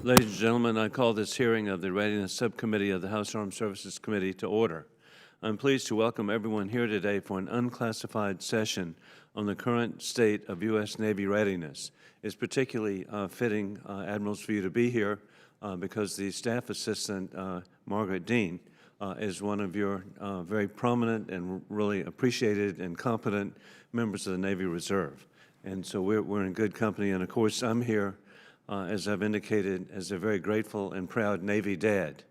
Ladies and gentlemen, I call this hearing of the Readiness Subcommittee of the House Armed Services Committee to order. I'm pleased to welcome everyone here today for an unclassified session on the current state of U.S. Navy readiness. It's particularly fitting, Admirals, for you to be here because the Staff Assistant, Margaret Dean, is one of your very prominent and really appreciated and competent members of the Navy Reserve. And so we're in good company. And of course, I'm here, as I've indicated, as a very grateful and proud Navy dad.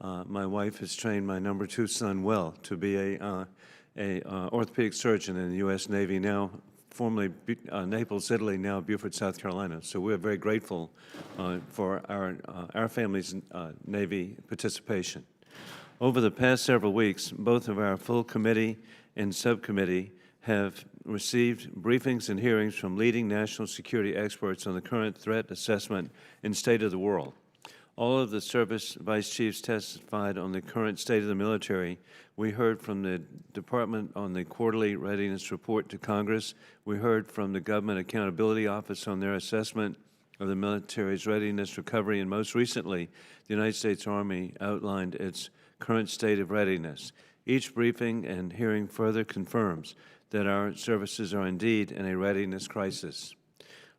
My wife has trained my number 2 son well to be a orthopedic surgeon in the U.S. Navy, now formerly Naples, Italy, now Beaufort, South Carolina. So we're very grateful for our family's Navy participation. Over the past several weeks, both of our full committee and subcommittee have received briefings and hearings from leading national security experts on the current threat assessment and state of the world. All of the service vice chiefs testified on the current state of the military. We heard from the Department on the quarterly readiness report to Congress. We heard from the Government Accountability Office on their assessment of the military's readiness recovery, and most recently, the United States Army outlined its current state of readiness. Each briefing and hearing further confirms that our services are indeed in a readiness crisis.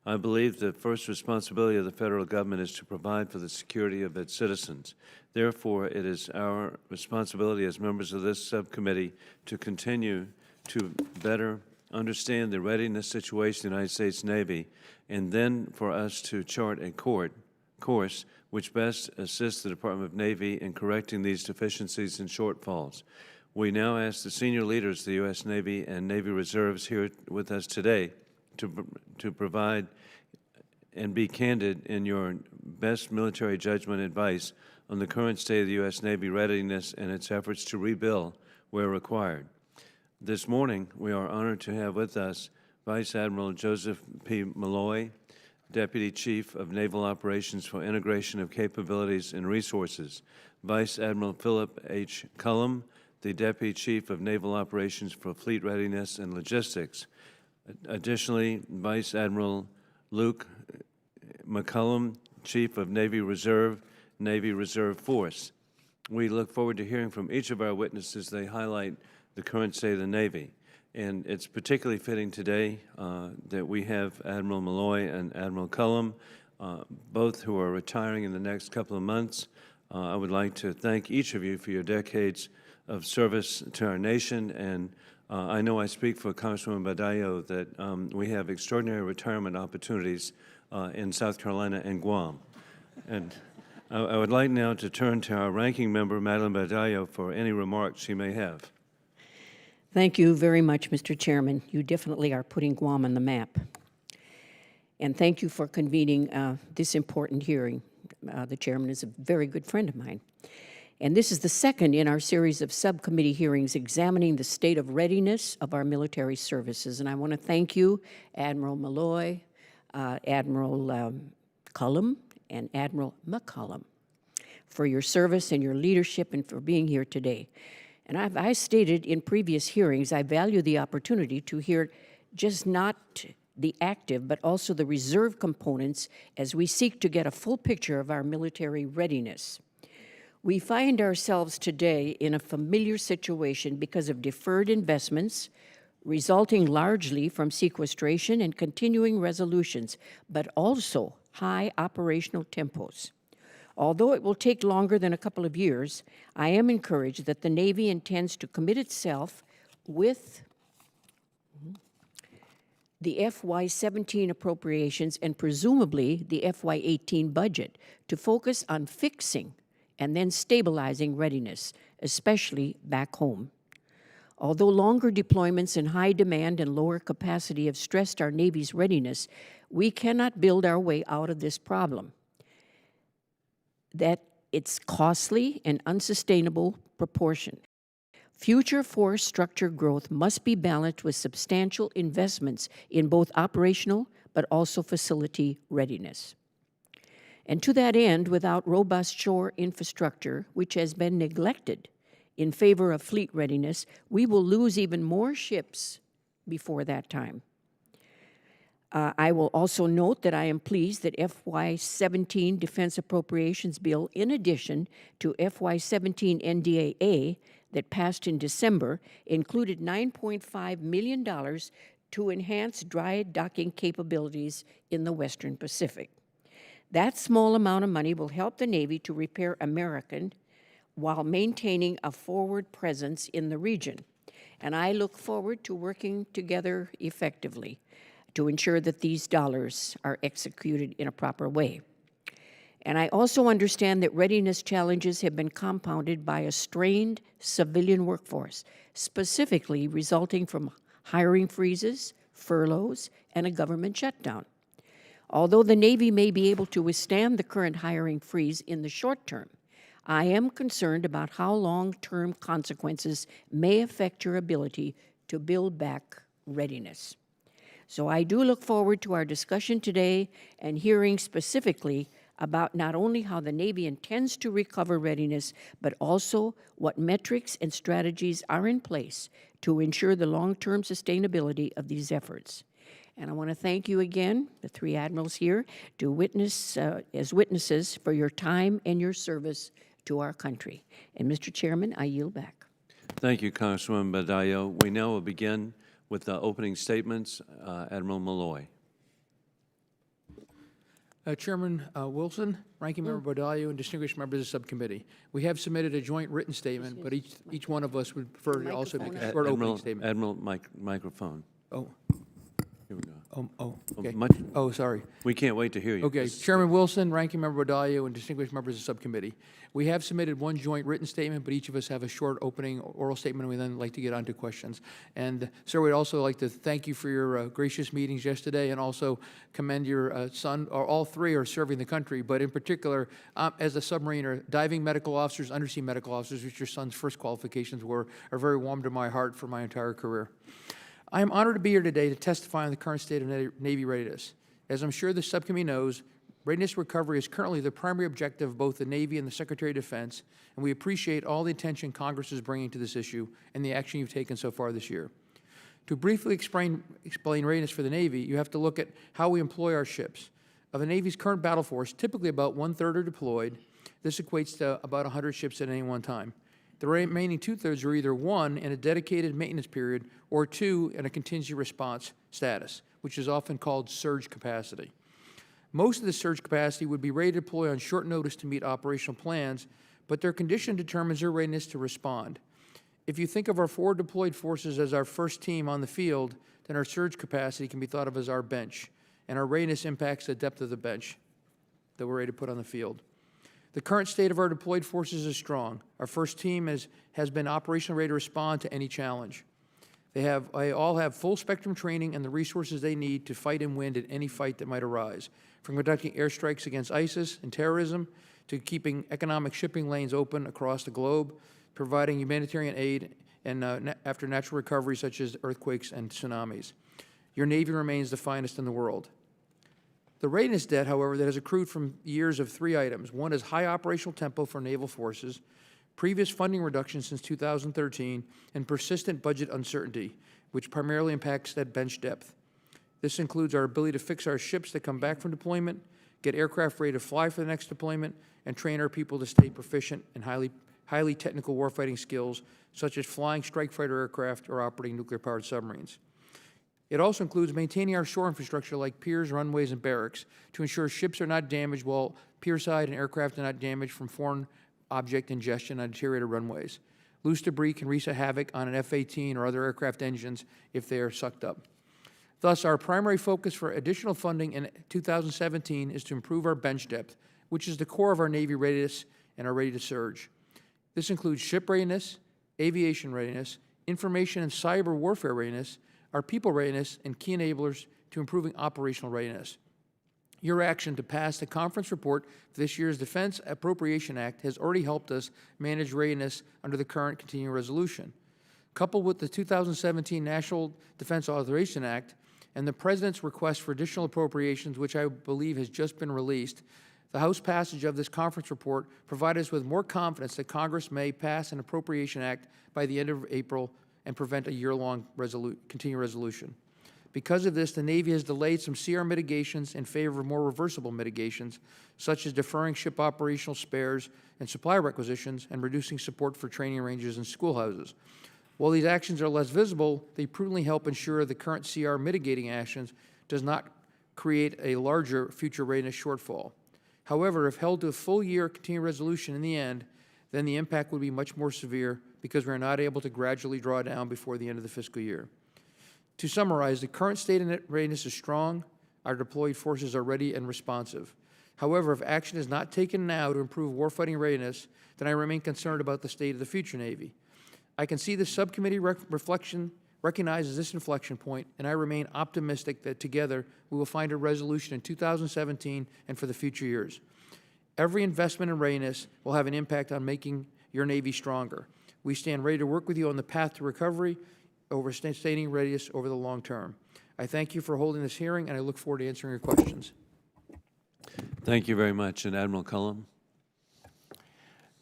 I believe the first responsibility of the federal government is to provide for the security of its citizens. Therefore, it is our responsibility as members of this subcommittee to continue to better understand the readiness situation in the United States Navy, and then for us to chart a course which best assists the Department of Navy in correcting these deficiencies and shortfalls. We now ask the senior leaders of the U.S. Navy and Navy Reserves here with us today to provide and be candid in your best military judgment advice on the current state of the U.S. Navy readiness and its efforts to rebuild where required. This morning, we are honored to have with us Vice Admiral Joseph P. Mulloy, Deputy Chief of Naval Operations for Integration of Capabilities and Resources, Vice Admiral Philip H. Cullom, the Deputy Chief of Naval Operations for Fleet Readiness and Logistics. Additionally, Vice Admiral Luke McCollum, Chief of Navy Reserve Force. We look forward to hearing from each of our witnesses. They highlight the current state of the Navy. And it's particularly fitting today that we have Admiral Mulloy and Admiral Cullom, both who are retiring in the next couple of months. I would like to thank each of you for your decades of service to our nation, and I know I speak for Congresswoman Badallo that we have extraordinary retirement opportunities in South Carolina and Guam. And I would like now to turn to our ranking member, Madeleine Badallo, for any remarks she may have. Thank you very much, Mr. Chairman. You definitely are putting Guam on the map. And thank you for convening this important hearing. The chairman is a very good friend of mine. And this is the second in our series of subcommittee hearings examining the state of readiness of our military services. And I want to thank you, Admiral Mulloy, Admiral Cullom, and Admiral McCollum, for your service and your leadership and for being here today. And I stated in previous hearings, I value the opportunity to hear just not the active, but also the reserve components as we seek to get a full picture of our military readiness. We find ourselves today in a familiar situation because of deferred investments, resulting largely from sequestration and continuing resolutions, but also high operational tempos. Although it will take longer than a couple of years, I am encouraged that the Navy intends to commit itself with the FY17 appropriations and presumably the FY18 budget to focus on fixing and then stabilizing readiness, especially back home. Although longer deployments in high demand and lower capacity have stressed our Navy's readiness, we cannot build our way out of this problem. That it's costly and unsustainable proportion. Future force structure growth must be balanced with substantial investments in both operational but also facility readiness. And to that end, without robust shore infrastructure, which has been neglected in favor of fleet readiness, we will lose even more ships before that time. I will also note that I am pleased that FY17 Defense Appropriations Bill, in addition to FY17 NDAA that passed in December, included $9.5 million to enhance dry docking capabilities in the Western Pacific. That small amount of money will help the Navy to repair American while maintaining a forward presence in the region. And I look forward to working together effectively to ensure that these dollars are executed in a proper way. And I also understand that readiness challenges have been compounded by a strained civilian workforce, specifically resulting from hiring freezes, furloughs, and a government shutdown. Although the Navy may be able to withstand the current hiring freeze in the short term, I am concerned about how long-term consequences may affect your ability to build back readiness. So I do look forward to our discussion today and hearing specifically about not only how the Navy intends to recover readiness, but also what metrics and strategies are in place to ensure the long-term sustainability of these efforts. And I want to thank you again, the three admirals here, to witness as witnesses for your time and your service to our country. And Mr. Chairman, I yield back. Thank you, Congresswoman Badallo. We now will begin with the opening statements. Admiral Mulloy. Chairman Wilson, Ranking Member Badallo, and distinguished members of the subcommittee, we have submitted a joint written statement, but each one of us would prefer to also make a short opening statement. Admiral, microphone. Oh. Here we go. Okay. Sorry. We can't wait to hear you. Okay, Chairman Wilson, Ranking Member Badallo, and distinguished members of the subcommittee, we have submitted one joint written statement, but each of us have a short opening oral statement, and we then like to get on to questions. And, sir, we'd also like to thank you for your gracious meetings yesterday, and also commend your son, or all three are serving the country, but in particular, as a submariner, diving medical officers, undersea medical officers, which your son's first qualifications were, are very warm to my heart for my entire career. I am honored to be here today to testify on the current state of Navy readiness. As I'm sure the subcommittee knows, readiness recovery is currently the primary objective of both the Navy and the Secretary of Defense, and we appreciate all the attention Congress is bringing to this issue and the action you've taken so far this year. To briefly explain readiness for the Navy, you have to look at how we employ our ships. Of the Navy's current battle force, typically about 1/3 are deployed. This equates to about 100 ships at any one time. The remaining 2/3 are either 1, in a dedicated maintenance period, or 2, in a contingency response status, which is often called surge capacity. Most of the surge capacity would be ready to deploy on short notice to meet operational plans, but their condition determines their readiness to respond. If you think of our forward deployed forces as our first team on the field, then our surge capacity can be thought of as our bench, and our readiness impacts the depth of the bench that we're ready to put on the field. The current state of our deployed forces is strong. Our first team has been operationally ready to respond to any challenge. They all have full spectrum training and the resources they need to fight and win at any fight that might arise, from conducting airstrikes against ISIS and terrorism to keeping economic shipping lanes open across the globe, providing humanitarian aid and after natural recovery such as earthquakes and tsunamis. Your Navy remains the finest in the world. The readiness debt, however, that has accrued from years of 3 items. One is high operational tempo for naval forces, previous funding reductions since 2013, and persistent budget uncertainty, which primarily impacts that bench depth. This includes our ability to fix our ships that come back from deployment, get aircraft ready to fly for the next deployment, and train our people to stay proficient in highly technical warfighting skills, such as flying strike fighter aircraft or operating nuclear-powered submarines. It also includes maintaining our shore infrastructure like piers, runways, and barracks to ensure ships are not damaged while pierside and aircraft are not damaged from foreign object ingestion on deteriorated runways. Loose debris can wreak havoc on an F-18 or other aircraft engines if they are sucked up. Thus, our primary focus for additional funding in 2017 is to improve our bench depth, which is the core of our Navy readiness and our ready to surge. This includes ship readiness, aviation readiness, information and cyber warfare readiness, our people readiness, and key enablers to improving operational readiness. Your action to pass the conference report for this year's Defense Appropriation Act has already helped us manage readiness under the current continuing resolution. Coupled with the 2017 National Defense Authorization Act and the President's request for additional appropriations, which I believe has just been released, the House passage of this conference report provides us with more confidence that Congress may pass an Appropriation Act by the end of April and prevent a year-long continuing resolution. Because of this, the Navy has delayed some CR mitigations in favor of more reversible mitigations, such as deferring ship operational spares and supply requisitions and reducing support for training ranges and schoolhouses. While these actions are less visible, they prudently help ensure the current CR mitigating actions does not create a larger future readiness shortfall. However, if held to a full year continuing resolution in the end, then the impact would be much more severe because we are not able to gradually draw down before the end of the fiscal year. To summarize, the current state of readiness is strong. Our deployed forces are ready and responsive. However, if action is not taken now to improve warfighting readiness, then I remain concerned about the state of the future Navy. I can see the subcommittee reflection recognizes this inflection point, and I remain optimistic that together we will find a resolution in 2017 and for the future years. Every investment in readiness will have an impact on making your Navy stronger. We stand ready to work with you on the path to recovery over sustaining readiness over the long term. I thank you for holding this hearing, and I look forward to answering your questions. Thank you very much. And Admiral Cullom.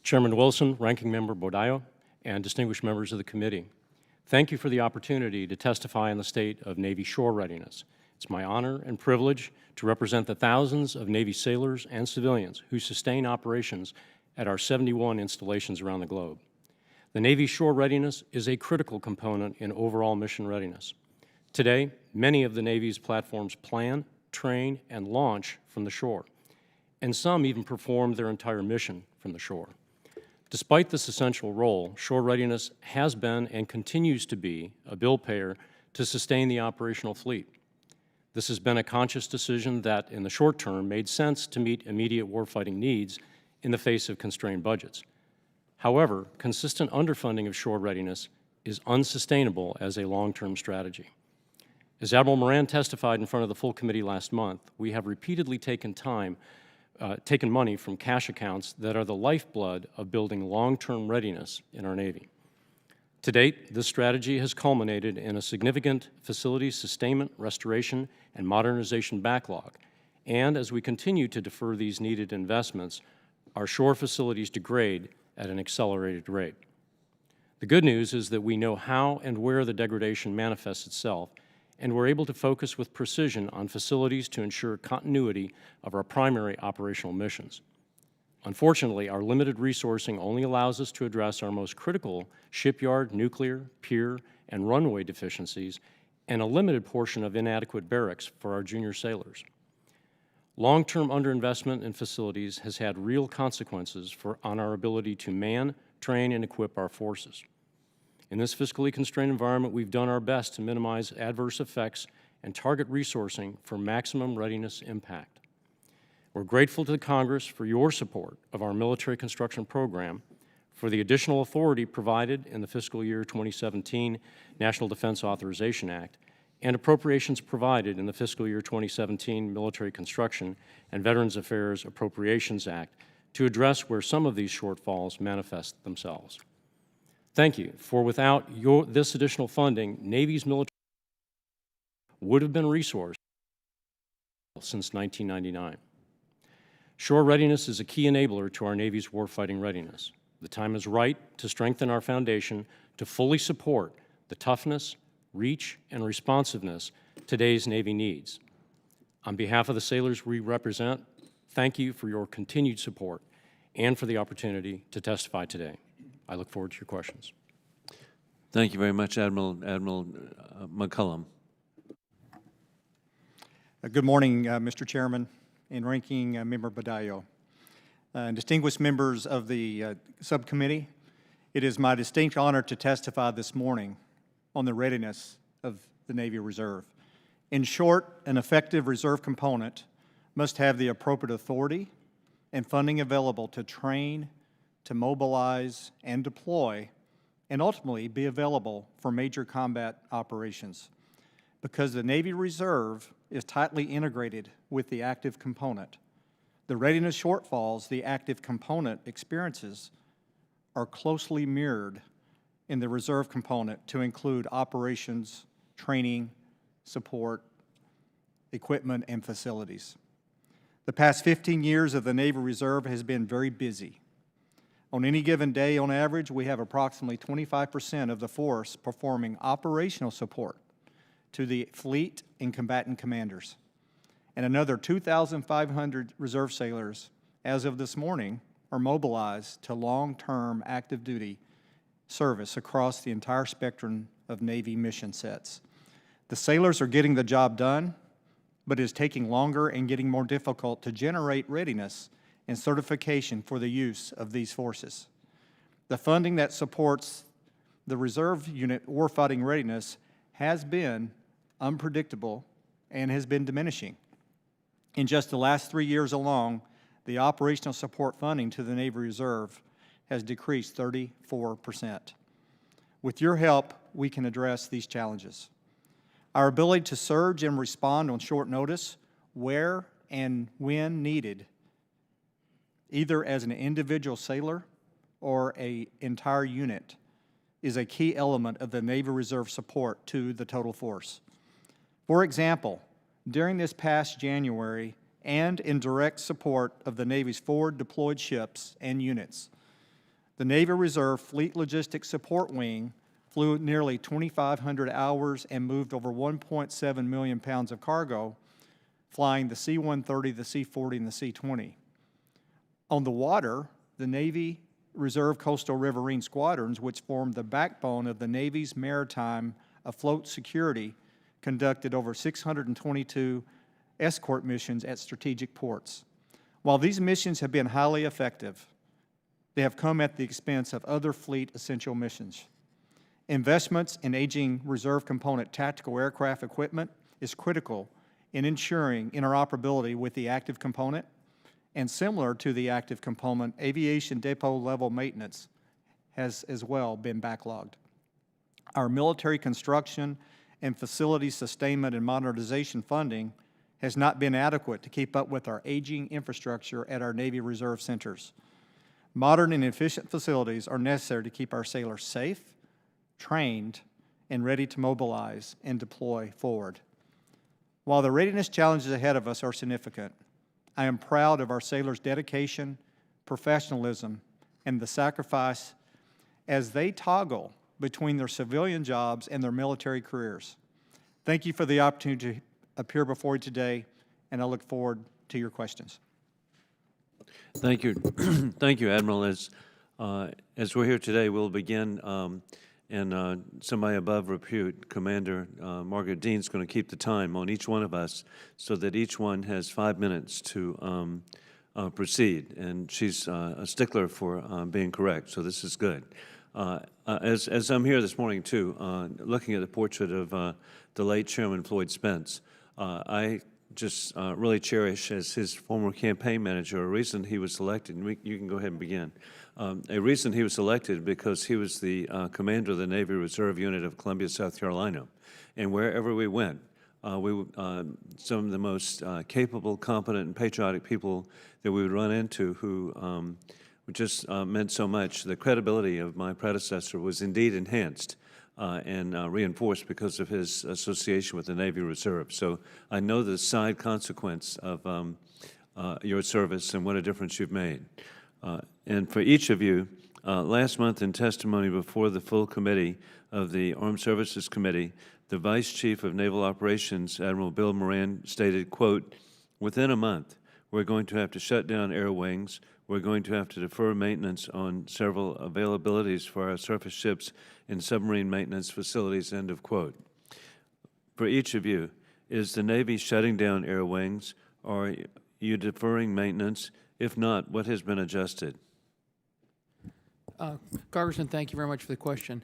Chairman Wilson, Ranking Member Bodillo, and distinguished members of the committee, thank you for the opportunity to testify on the state of Navy shore readiness. It's my honor and privilege to represent the thousands of Navy sailors and civilians who sustain operations at our 71 installations around the globe. The Navy's shore readiness is a critical component in overall mission readiness. Today, many of the Navy's platforms plan, train, and launch from the shore, and some even perform their entire mission from the shore. Despite this essential role, shore readiness has been and continues to be a bill payer to sustain the operational fleet. This has been a conscious decision that, in the short term, made sense to meet immediate warfighting needs in the face of constrained budgets. However, consistent underfunding of shore readiness is unsustainable as a long-term strategy. As Admiral Moran testified in front of the full committee last month, we have repeatedly taken money from cash accounts that are the lifeblood of building long-term readiness in our Navy. To date, this strategy has culminated in a significant facility sustainment, restoration, and modernization backlog. And as we continue to defer these needed investments, our shore facilities degrade at an accelerated rate. The good news is that we know how and where the degradation manifests itself, and we're able to focus with precision on facilities to ensure continuity of our primary operational missions. Unfortunately, our limited resourcing only allows us to address our most critical shipyard, nuclear, pier, and runway deficiencies, and a limited portion of inadequate barracks for our junior sailors. Long-term underinvestment in facilities has had real consequences on our ability to man, train, and equip our forces. In this fiscally constrained environment, we've done our best to minimize adverse effects and target resourcing for maximum readiness impact. We're grateful to the Congress for your support of our military construction program, for the additional authority provided in the fiscal year 2017 National Defense Authorization Act, and appropriations provided in the fiscal year 2017 Military Construction and Veterans Affairs Appropriations Act to address where some of these shortfalls manifest themselves. Thank you, for without this additional funding, Navy's military would have been resourced since 1999. Shore readiness is a key enabler to our Navy's warfighting readiness. The time is right to strengthen our foundation to fully support the toughness, reach, and responsiveness today's Navy needs. On behalf of the sailors we represent, thank you for your continued support and for the opportunity to testify today. I look forward to your questions. Thank you very much, Admiral McCollum. Good morning, Mr. Chairman and Ranking Member Bodillo. Distinguished members of the subcommittee, it is my distinct honor to testify this morning on the readiness of the Navy Reserve. In short, an effective reserve component must have the appropriate authority and funding available to train, to mobilize, and deploy, and ultimately be available for major combat operations. Because the Navy Reserve is tightly integrated with the active component, the readiness shortfalls the active component experiences are closely mirrored in the reserve component to include operations, training, support, equipment, and facilities. The past 15 years of the Navy Reserve has been very busy. On any given day, on average, we have approximately 25% of the force performing operational support to the fleet and combatant commanders. And another 2,500 reserve sailors, as of this morning, are mobilized to long-term active duty service across the entire spectrum of Navy mission sets. The sailors are getting the job done, but it is taking longer and getting more difficult to generate readiness and certification for the use of these forces. The funding that supports the reserve unit warfighting readiness has been unpredictable and has been diminishing. In just the last 3 years alone, the operational support funding to the Navy Reserve has decreased 34%. With your help, we can address these challenges. Our ability to surge and respond on short notice, where and when needed, either as an individual sailor or an entire unit, is a key element of the Navy Reserve support to the total force. For example, during this past January, and in direct support of the Navy's forward deployed ships and units, the Navy Reserve Fleet Logistics Support Wing flew nearly 2,500 hours and moved over 1.7 million pounds of cargo, flying the C-130, the C-40, and the C-20. On the water, the Navy Reserve Coastal Riverine Squadrons, which formed the backbone of the Navy's maritime afloat security, conducted over 622 escort missions at strategic ports. While these missions have been highly effective, they have come at the expense of other fleet essential missions. Investments in aging reserve component tactical aircraft equipment is critical in ensuring interoperability with the active component, and similar to the active component, aviation depot level maintenance has as well been backlogged. Our military construction and facility sustainment and modernization funding has not been adequate to keep up with our aging infrastructure at our Navy Reserve centers. Modern and efficient facilities are necessary to keep our sailors safe, trained, and ready to mobilize and deploy forward. While the readiness challenges ahead of us are significant, I am proud of our sailors' dedication, professionalism, and the sacrifice as they toggle between their civilian jobs and their military careers. Thank you for the opportunity to appear before you today, and I look forward to your questions. Thank you. Thank you, Admiral. As we're here today, we'll begin, and somebody above repute, Commander Margaret Dean's going to keep the time on each one of us so that each one has 5 minutes to proceed, and she's a stickler for being correct, so this is good. As I'm here this morning, too, looking at the portrait of the late Chairman Floyd Spence, I just really cherish, as his former campaign manager, a reason he was selected, and you can go ahead and begin. A reason he was selected because he was the commander of the Navy Reserve Unit of Columbia, South Carolina, and wherever we went, some of the most capable, competent, and patriotic people that we would run into who just meant so much. The credibility of my predecessor was indeed enhanced and reinforced because of his association with the Navy Reserve. So I know the side consequence of your service and what a difference you've made. And for each of you, last month in testimony before the full committee of the Armed Services Committee, the Vice Chief of Naval Operations, Admiral Bill Moran, stated, quote, "Within a month, we're going to have to shut down air wings. We're going to have to defer maintenance on several availabilities for our surface ships and submarine maintenance facilities," end of quote. For each of you, is the Navy shutting down air wings, or are you deferring maintenance? If not, what has been adjusted? Congressman, thank you very much for the question.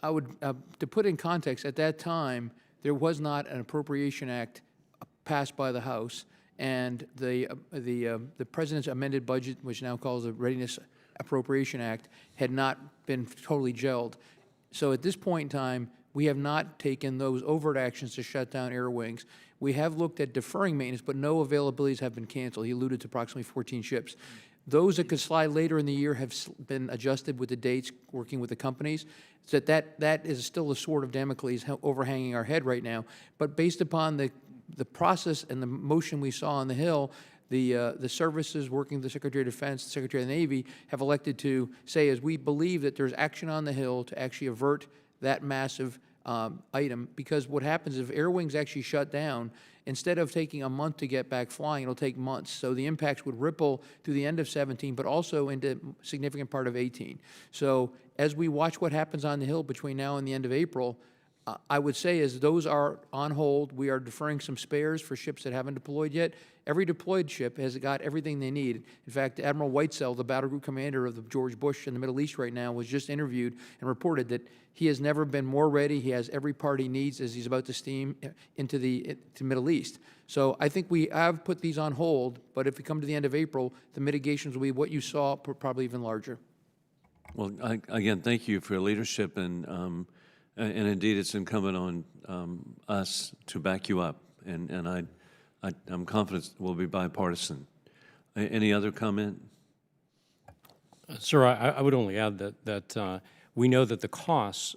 I would, to put in context, at that time, there was not an Appropriation Act passed by the House, and the President's amended budget, which now calls the Readiness Appropriation Act, had not been totally gelled. So at this point in time, we have not taken those overt actions to shut down air wings. We have looked at deferring maintenance, but no availabilities have been canceled. He alluded to approximately 14 ships. Those that could slide later in the year have been adjusted with the dates, working with the companies. So that is still a sword of Damocles overhanging our head right now. But based upon the process and the motion we saw on the Hill, the services working with the Secretary of Defense, the Secretary of the Navy, have elected to say, as we believe that there's action on the Hill to actually avert that massive item, because what happens if air wings actually shut down, instead of taking a month to get back flying, it'll take months. So the impacts would ripple through the end of 17, but also into a significant part of 18. So as we watch what happens on the Hill between now and the end of April, I would say is those are on hold. We are deferring some spares for ships that haven't deployed yet. Every deployed ship has got everything they need. In fact, Admiral Whitesell, the battle group commander of the George Bush in the Middle East right now, was just interviewed and reported that he has never been more ready. He has every part he needs as he's about to steam into the Middle East. So I think we have put these on hold, but if we come to the end of April, the mitigations will be what you saw, probably even larger. Well, again, thank you for your leadership, and indeed, it's incumbent on us to back you up, and I'm confident we'll be bipartisan. Any other comment? Sir, I would only add that we know that the costs,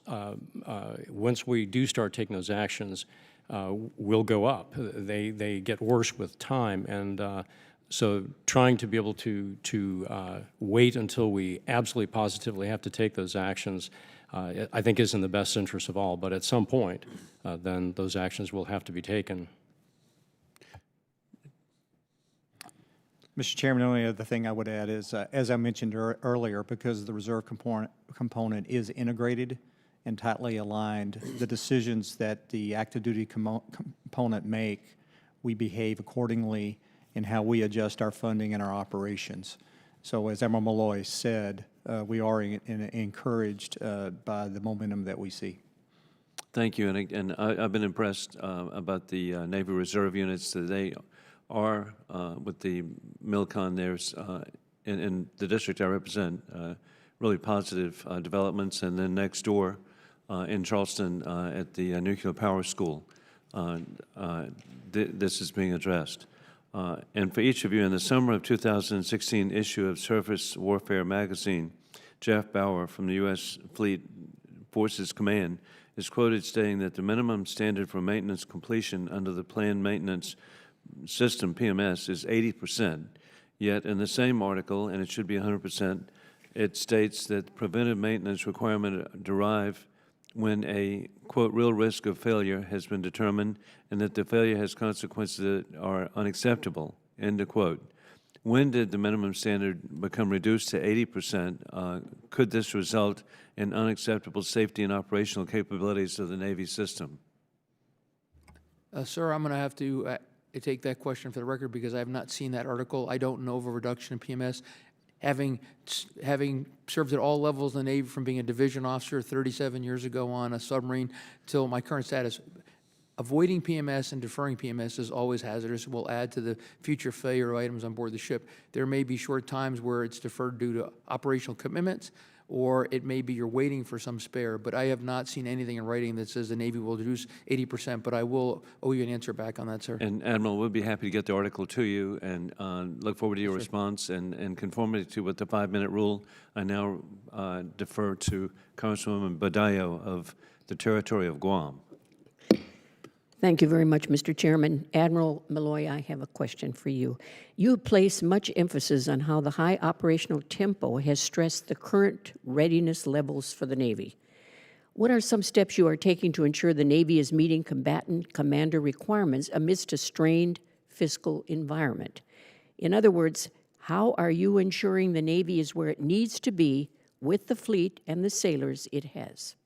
once we do start taking those actions, will go up. They get worse with time, and so trying to be able to wait until we absolutely positively have to take those actions, I think is in the best interest of all. But at some point, then those actions will have to be taken. Mr. Chairman, the only other thing I would add is, as I mentioned earlier, because the reserve component is integrated and tightly aligned, the decisions that the active duty component make, we behave accordingly in how we adjust our funding and our operations. So as Admiral Mulloy said, we are encouraged by the momentum that we see. Thank you, and I've been impressed about the Navy Reserve units that they are with the MILCON. There's in the district I represent really positive developments, and then next door in Charleston at the Nuclear Power School, this is being addressed. And for each of you, in the summer of 2016 issue of Surface Warfare Magazine, Jeff Bauer from the U.S. Fleet Forces Command is quoted stating that the minimum standard for maintenance completion under the Planned Maintenance System, PMS, is 80%. Yet in the same article, and it should be 100%, it states that preventive maintenance requirement derive when a, quote, real risk of failure has been determined and that the failure has consequences that are unacceptable, end of quote. When did the minimum standard become reduced to 80%? Could this result in unacceptable safety and operational capabilities of the Navy system? Sir, I'm going to have to take that question for the record because I have not seen that article. I don't know of a reduction in PMS. Having served at all levels in the Navy, from being a division officer 37 years ago on a submarine till my current status, avoiding PMS and deferring PMS is always hazardous. It will add to the future failure of items on board the ship. There may be short times where it's deferred due to operational commitments, or it may be you're waiting for some spare. But I have not seen anything in writing that says the Navy will reduce 80%, but I will owe you an answer back on that, sir. And Admiral, we'll be happy to get the article to you and look forward to your response. And conformity to with the 5-minute rule, I now defer to Congresswoman Badallo of the territory of Guam. Thank you very much, Mr. Chairman. Admiral Mulloy, I have a question for you. You place much emphasis on how the high operational tempo has stressed the current readiness levels for the Navy. What are some steps you are taking to ensure the Navy is meeting combatant commander requirements amidst a strained fiscal environment? In other words, how are you ensuring the Navy is where it needs to be with the fleet and the sailors it has?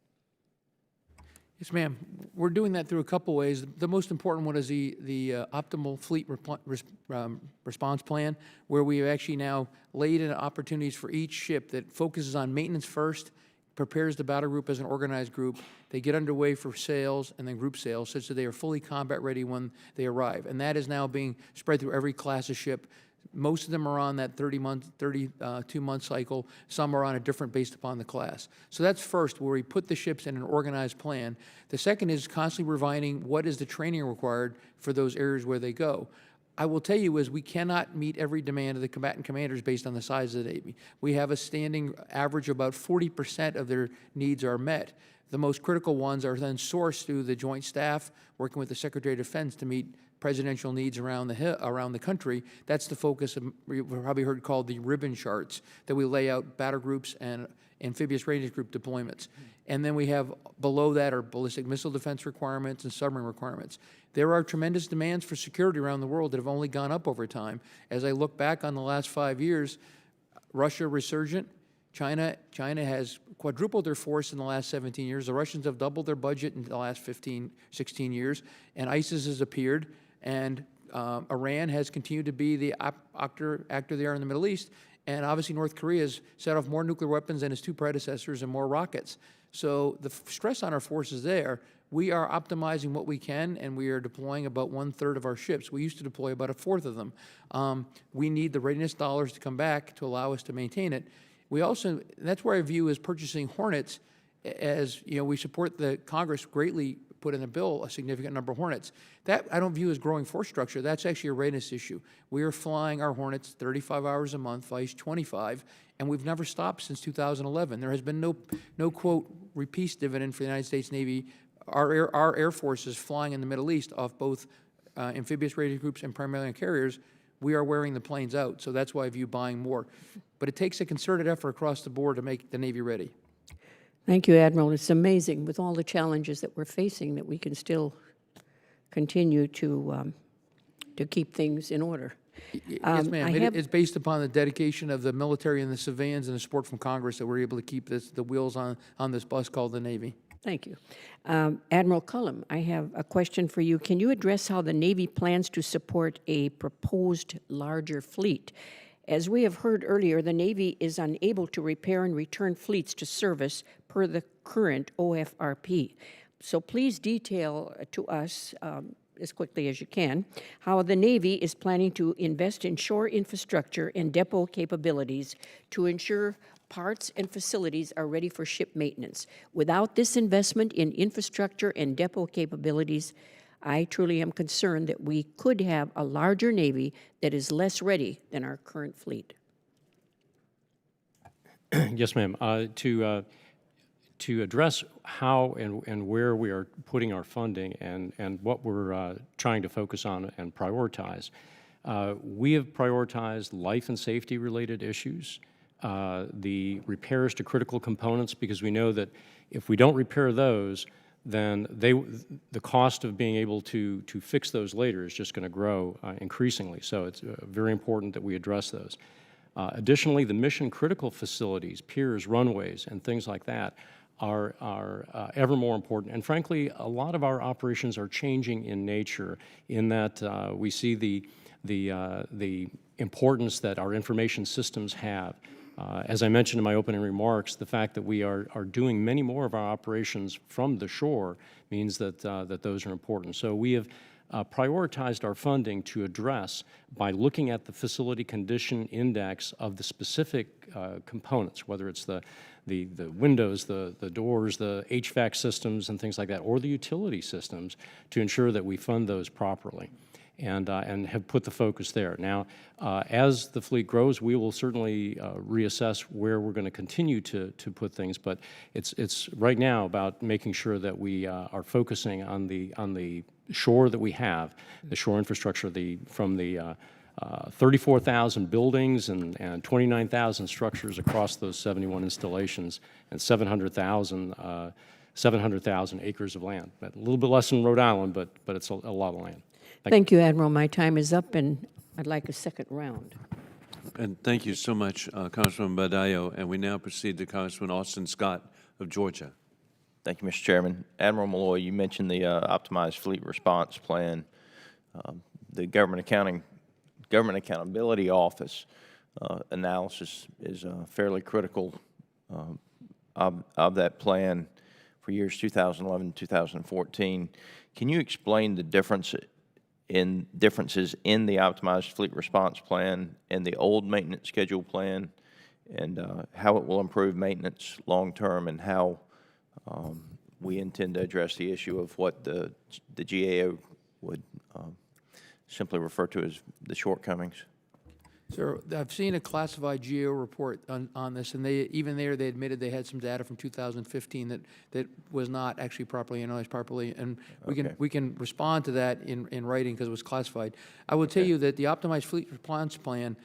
Yes, ma'am. We're doing that through a couple ways. The most important one is the optimal fleet response plan, where we have actually now laid in opportunities for each ship that focuses on maintenance first, prepares the battle group as an organized group. They get underway for sales and then group sales, such that they are fully combat ready when they arrive. And that is now being spread through every class of ship. Most of them are on that 32-month cycle. Some are on a different based upon the class. So that's first, where we put the ships in an organized plan. The second is constantly refining what is the training required for those areas where they go. I will tell you is we cannot meet every demand of the combatant commanders based on the size of the Navy. We have a standing average of about 40% of their needs are met. The most critical ones are then sourced through the Joint Staff, working with the Secretary of Defense to meet presidential needs around the country. That's the focus of, you've probably heard called the ribbon charts, that we lay out battle groups and amphibious readiness group deployments. And then we have below that are ballistic missile defense requirements and submarine requirements. There are tremendous demands for security around the world that have only gone up over time. As I look back on the last 5 years, Russia resurgent, China has quadrupled their force in the last 17 years. The Russians have doubled their budget in the last 15, 16 years, and ISIS has appeared, and Iran has continued to be the actor they are in the Middle East, and obviously North Korea has set off more nuclear weapons than its two predecessors and more rockets. So the stress on our forces there, we are optimizing what we can, and we are deploying about 1/3 of our ships. We used to deploy about 1/4 of them. We need the readiness dollars to come back to allow us to maintain it. We also, that's where I view as purchasing Hornets, as, you know, we support the Congress greatly put in the bill a significant number of Hornets. That I don't view as growing force structure. That's actually a readiness issue. We are flying our Hornets 35 hours a month, vice 25, and we've never stopped since 2011. There has been no quote, repeat dividend for the United States Navy. Our Air Force is flying in the Middle East off both amphibious raiding groups and primarily on carriers. We are wearing the planes out, so that's why I view buying more. But it takes a concerted effort across the board to make the Navy ready. Thank you, Admiral. It's amazing with all the challenges that we're facing that we can still continue to keep things in order. Yes, ma'am. It's based upon the dedication of the military and the civilians and the support from Congress that we're able to keep the wheels on this bus called the Navy. Thank you. Admiral Cullom, I have a question for you. Can you address how the Navy plans to support a proposed larger fleet? As we have heard earlier, the Navy is unable to repair and return fleets to service per the current OFRP. So please detail to us, as quickly as you can, how the Navy is planning to invest in shore infrastructure and depot capabilities to ensure parts and facilities are ready for ship maintenance. Without this investment in infrastructure and depot capabilities, I truly am concerned that we could have a larger Navy that is less ready than our current fleet. Yes, ma'am. To address how and where we are putting our funding and what we're trying to focus on and prioritize, we have prioritized life and safety related issues, the repairs to critical components, because we know that if we don't repair those, then the cost of being able to fix those later is just going to grow increasingly. So it's very important that we address those. Additionally, the mission critical facilities, piers, runways, and things like that are ever more important. And frankly, a lot of our operations are changing in nature in that we see the importance that our information systems have. As I mentioned in my opening remarks, the fact that we are doing many more of our operations from the shore means that those are important. So we have prioritized our funding to address by looking at the facility condition index of the specific components, whether it's the windows, the doors, the HVAC systems and things like that, or the utility systems, to ensure that we fund those properly. And have put the focus there. Now, as the fleet grows, we will certainly reassess where we're going to continue to put things, but it's right now about making sure that we are focusing on the shore that we have, the shore infrastructure, from the 34,000 buildings and 29,000 structures across those 71 installations and 700,000 acres of land. A little bit less than Rhode Island, but it's a lot of land. Thank you, Admiral. My time is up, and I'd like a second round. And thank you so much, Congressman Badillo. And we now proceed to Congressman Austin Scott of Georgia. Thank you, Mr. Chairman. Admiral Mulloy, you mentioned the optimized fleet response plan. The Government Accountability Office analysis is fairly critical of that plan for years 2011 to 2014. Can you explain the differences in the optimized fleet response plan and the old maintenance schedule plan, and how it will improve maintenance long term, and how we intend to address the issue of what the GAO would simply refer to as the shortcomings? So I've seen a classified GAO report on this, and they admitted they had some data from 2015 that was not actually properly analyzed properly, and we can respond to that in writing because it was classified. I will tell you that the optimized fleet response plan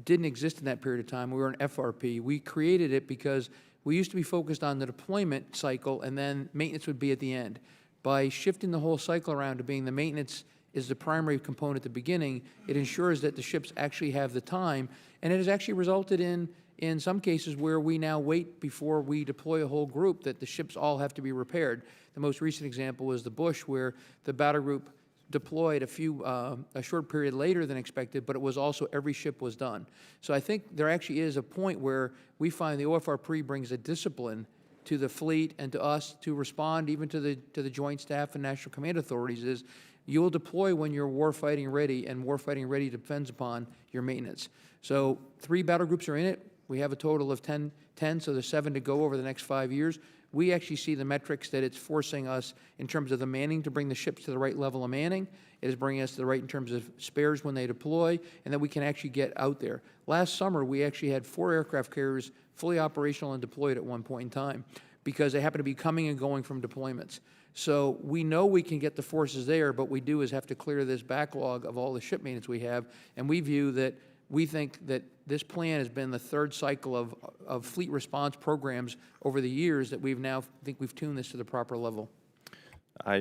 didn't exist in that period of time. We were an FRP. We created it because we used to be focused on the deployment cycle, and then maintenance would be at the end. By shifting the whole cycle around to being the maintenance is the primary component at the beginning, it ensures that the ships actually have the time, and it has actually resulted in some cases where we now wait before we deploy a whole group, that the ships all have to be repaired. The most recent example was the Bush, where the battle group deployed a short period later than expected, but it was also every ship was done. So I think there actually is a point where we find the OFRP brings a discipline to the fleet and to us to respond even to the Joint Staff and National Command Authorities is you will deploy when you're warfighting ready, and warfighting ready depends upon your maintenance. So 3 battle groups are in it. We have a total of 10, so there's 7 to go over the next 5 years. We actually see the metrics that it's forcing us in terms of the manning to bring the ships to the right level of manning. It is bringing us to the right in terms of spares when they deploy, and that we can actually get out there. Last summer, we actually had 4 aircraft carriers fully operational and deployed at one point in time because they happen to be coming and going from deployments. So we know we can get the forces there, but we do is have to clear this backlog of all the ship maintenance we have, and we think that this plan has been the 3rd cycle of fleet response programs over the years that we've now think we've tuned this to the proper level. I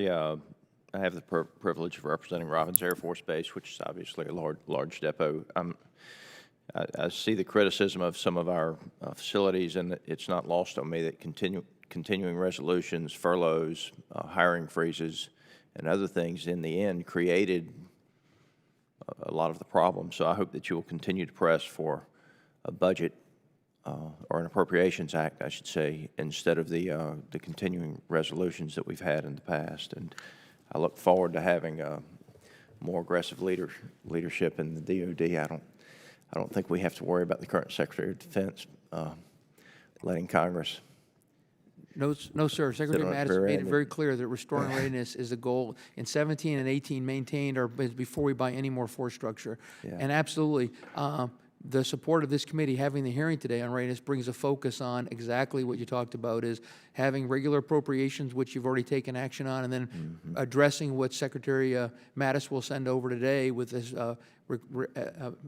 have the privilege of representing Robbins Air Force Base, which is obviously a large depot. I see the criticism of some of our facilities, and it's not lost on me that continuing resolutions, furloughs, hiring freezes, and other things in the end created a lot of the problems. So I hope that you will continue to press for a budget or an appropriations act, I should say, instead of the continuing resolutions that we've had in the past. And I look forward to having more aggressive leadership in the DoD. I don't think we have to worry about the current Secretary of Defense letting Congress. No, sir. Secretary on Mattis rear made it end. very clear that restoring readiness is the goal. In 17 and 18, maintained or before we buy any more force structure. Yeah. And absolutely, the support of this committee having the hearing today on readiness brings a focus on exactly what you talked about, is having regular appropriations, which you've already taken action on, and then addressing what Secretary Mattis will send over today with this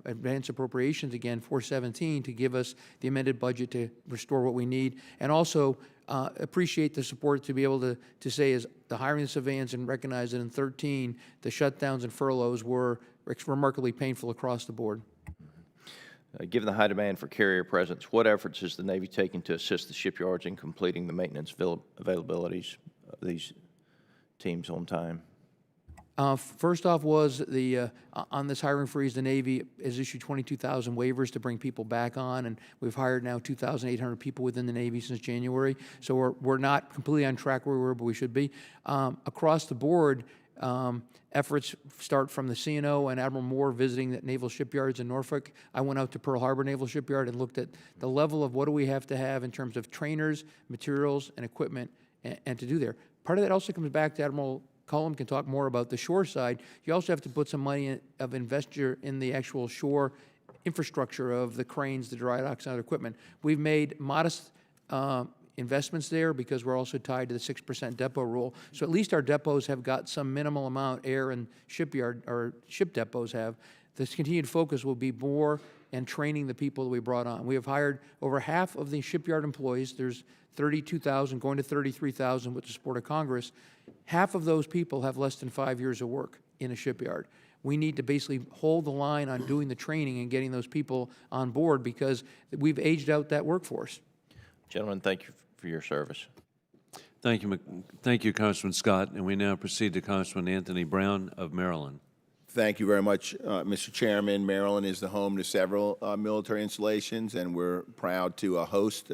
advanced appropriations again, 417, to give us the amended budget to restore what we need. And also appreciate the support to be able to say is the hiring of civilians, and recognize that in 13, the shutdowns and furloughs were remarkably painful across the board. Given the high demand for carrier presence, what efforts is the Navy taking to assist the shipyards in completing the maintenance availabilities of these teams on time? First off was on this hiring freeze, the Navy has issued 22,000 waivers to bring people back on, and we've hired now 2,800 people within the Navy since January. So we're not completely on track where we were, but we should be. Across the board, efforts start from the CNO and Admiral Moore visiting the naval shipyards in Norfolk. I went out to Pearl Harbor Naval Shipyard and looked at the level of what do we have to have in terms of trainers, materials, and equipment, and to do there. Part of that also comes back to Admiral Cullom can talk more about the shore side. You also have to put some money of investor in the actual shore infrastructure of the cranes, the dry docks, and other equipment. We've made modest investments there because we're also tied to the 6% depot rule. So at least our depots have got some minimal amount, air and shipyard or ship depots have. This continued focus will be more and training the people that we brought on. We have hired over half of the shipyard employees. There's 32,000 going to 33,000 with the support of Congress. Half of those people have less than 5 years of work in a shipyard. We need to basically hold the line on doing the training and getting those people on board because we've aged out that workforce. Gentlemen, thank you for your service. Thank you, Congressman Scott. And we now proceed to Congressman Anthony Brown of Maryland. Thank you very much, Mr. Chairman. Maryland is the home to several military installations, and we're proud to host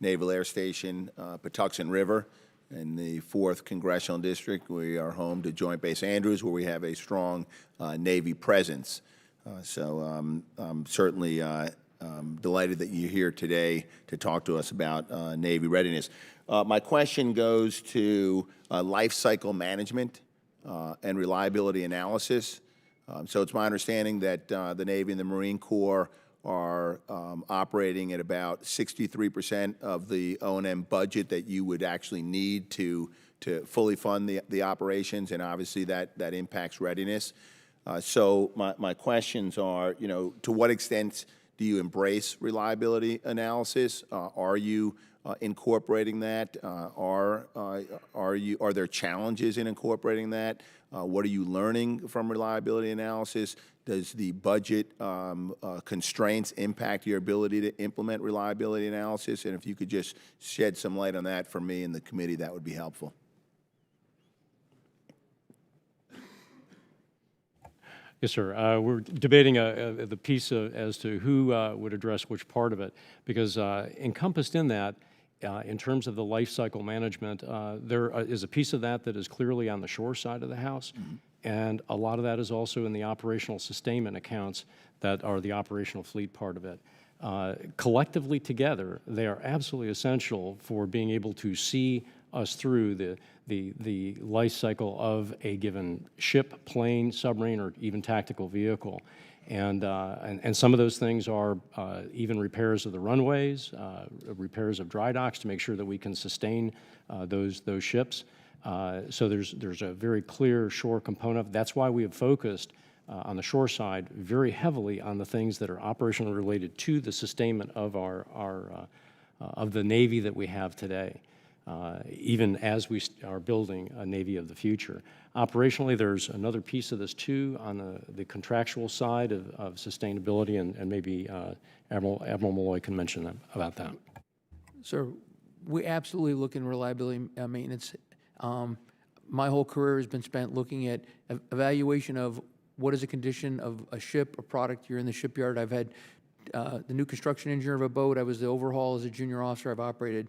Naval Air Station Patuxent River in the 4th Congressional District. We are home to Joint Base Andrews, where we have a strong Navy presence. So I'm certainly delighted that you're here today to talk to us about Navy readiness. My question goes to life cycle management and reliability analysis. So it's my understanding that the Navy and the Marine Corps are operating at about 63% of the O&M budget that you would actually need to fully fund the operations, and obviously that impacts readiness. So my questions are, to what extent do you embrace reliability analysis? Are you incorporating that? Are there challenges in incorporating that? What are you learning from reliability analysis? Does the budget constraints impact your ability to implement reliability analysis? And if you could just shed some light on that for me and the committee, that would be helpful. Yes, sir. We're debating the piece as to who would address which part of it, because encompassed in that, in terms of the life cycle management, there is a piece of that that is clearly on the shore side of the house, and a lot of that is also in the operational sustainment accounts that are the operational fleet part of it. Collectively together, they are absolutely essential for being able to see us through the life cycle of a given ship, plane, submarine, or even tactical vehicle. And some of those things are even repairs of the runways, repairs of dry docks to make sure that we can sustain those ships. So there's a very clear shore component. That's why we have focused on the shore side very heavily on the things that are operationally related to the sustainment of of the Navy that we have today. Even as we are building a Navy of the future. Operationally, there's another piece of this too on the contractual side of sustainability, and maybe Admiral Mulloy can mention about that. Sir, we absolutely look in reliability maintenance. My whole career has been spent looking at evaluation of what is the condition of a ship, a product. You're in the shipyard. I've had the new construction engineer of a boat. I was the overhaul as a junior officer. I've operated.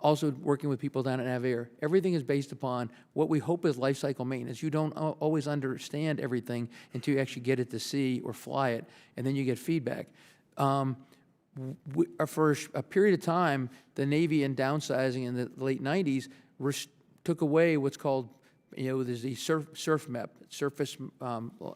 Also working with people down at Naval. Everything is based upon what we hope is life cycle maintenance. You don't always understand everything until you actually get it to sea or fly it, and then you get feedback. For a period of time, the Navy, in downsizing in the late 90s, took away what's called, there's the SURFMEP, Surface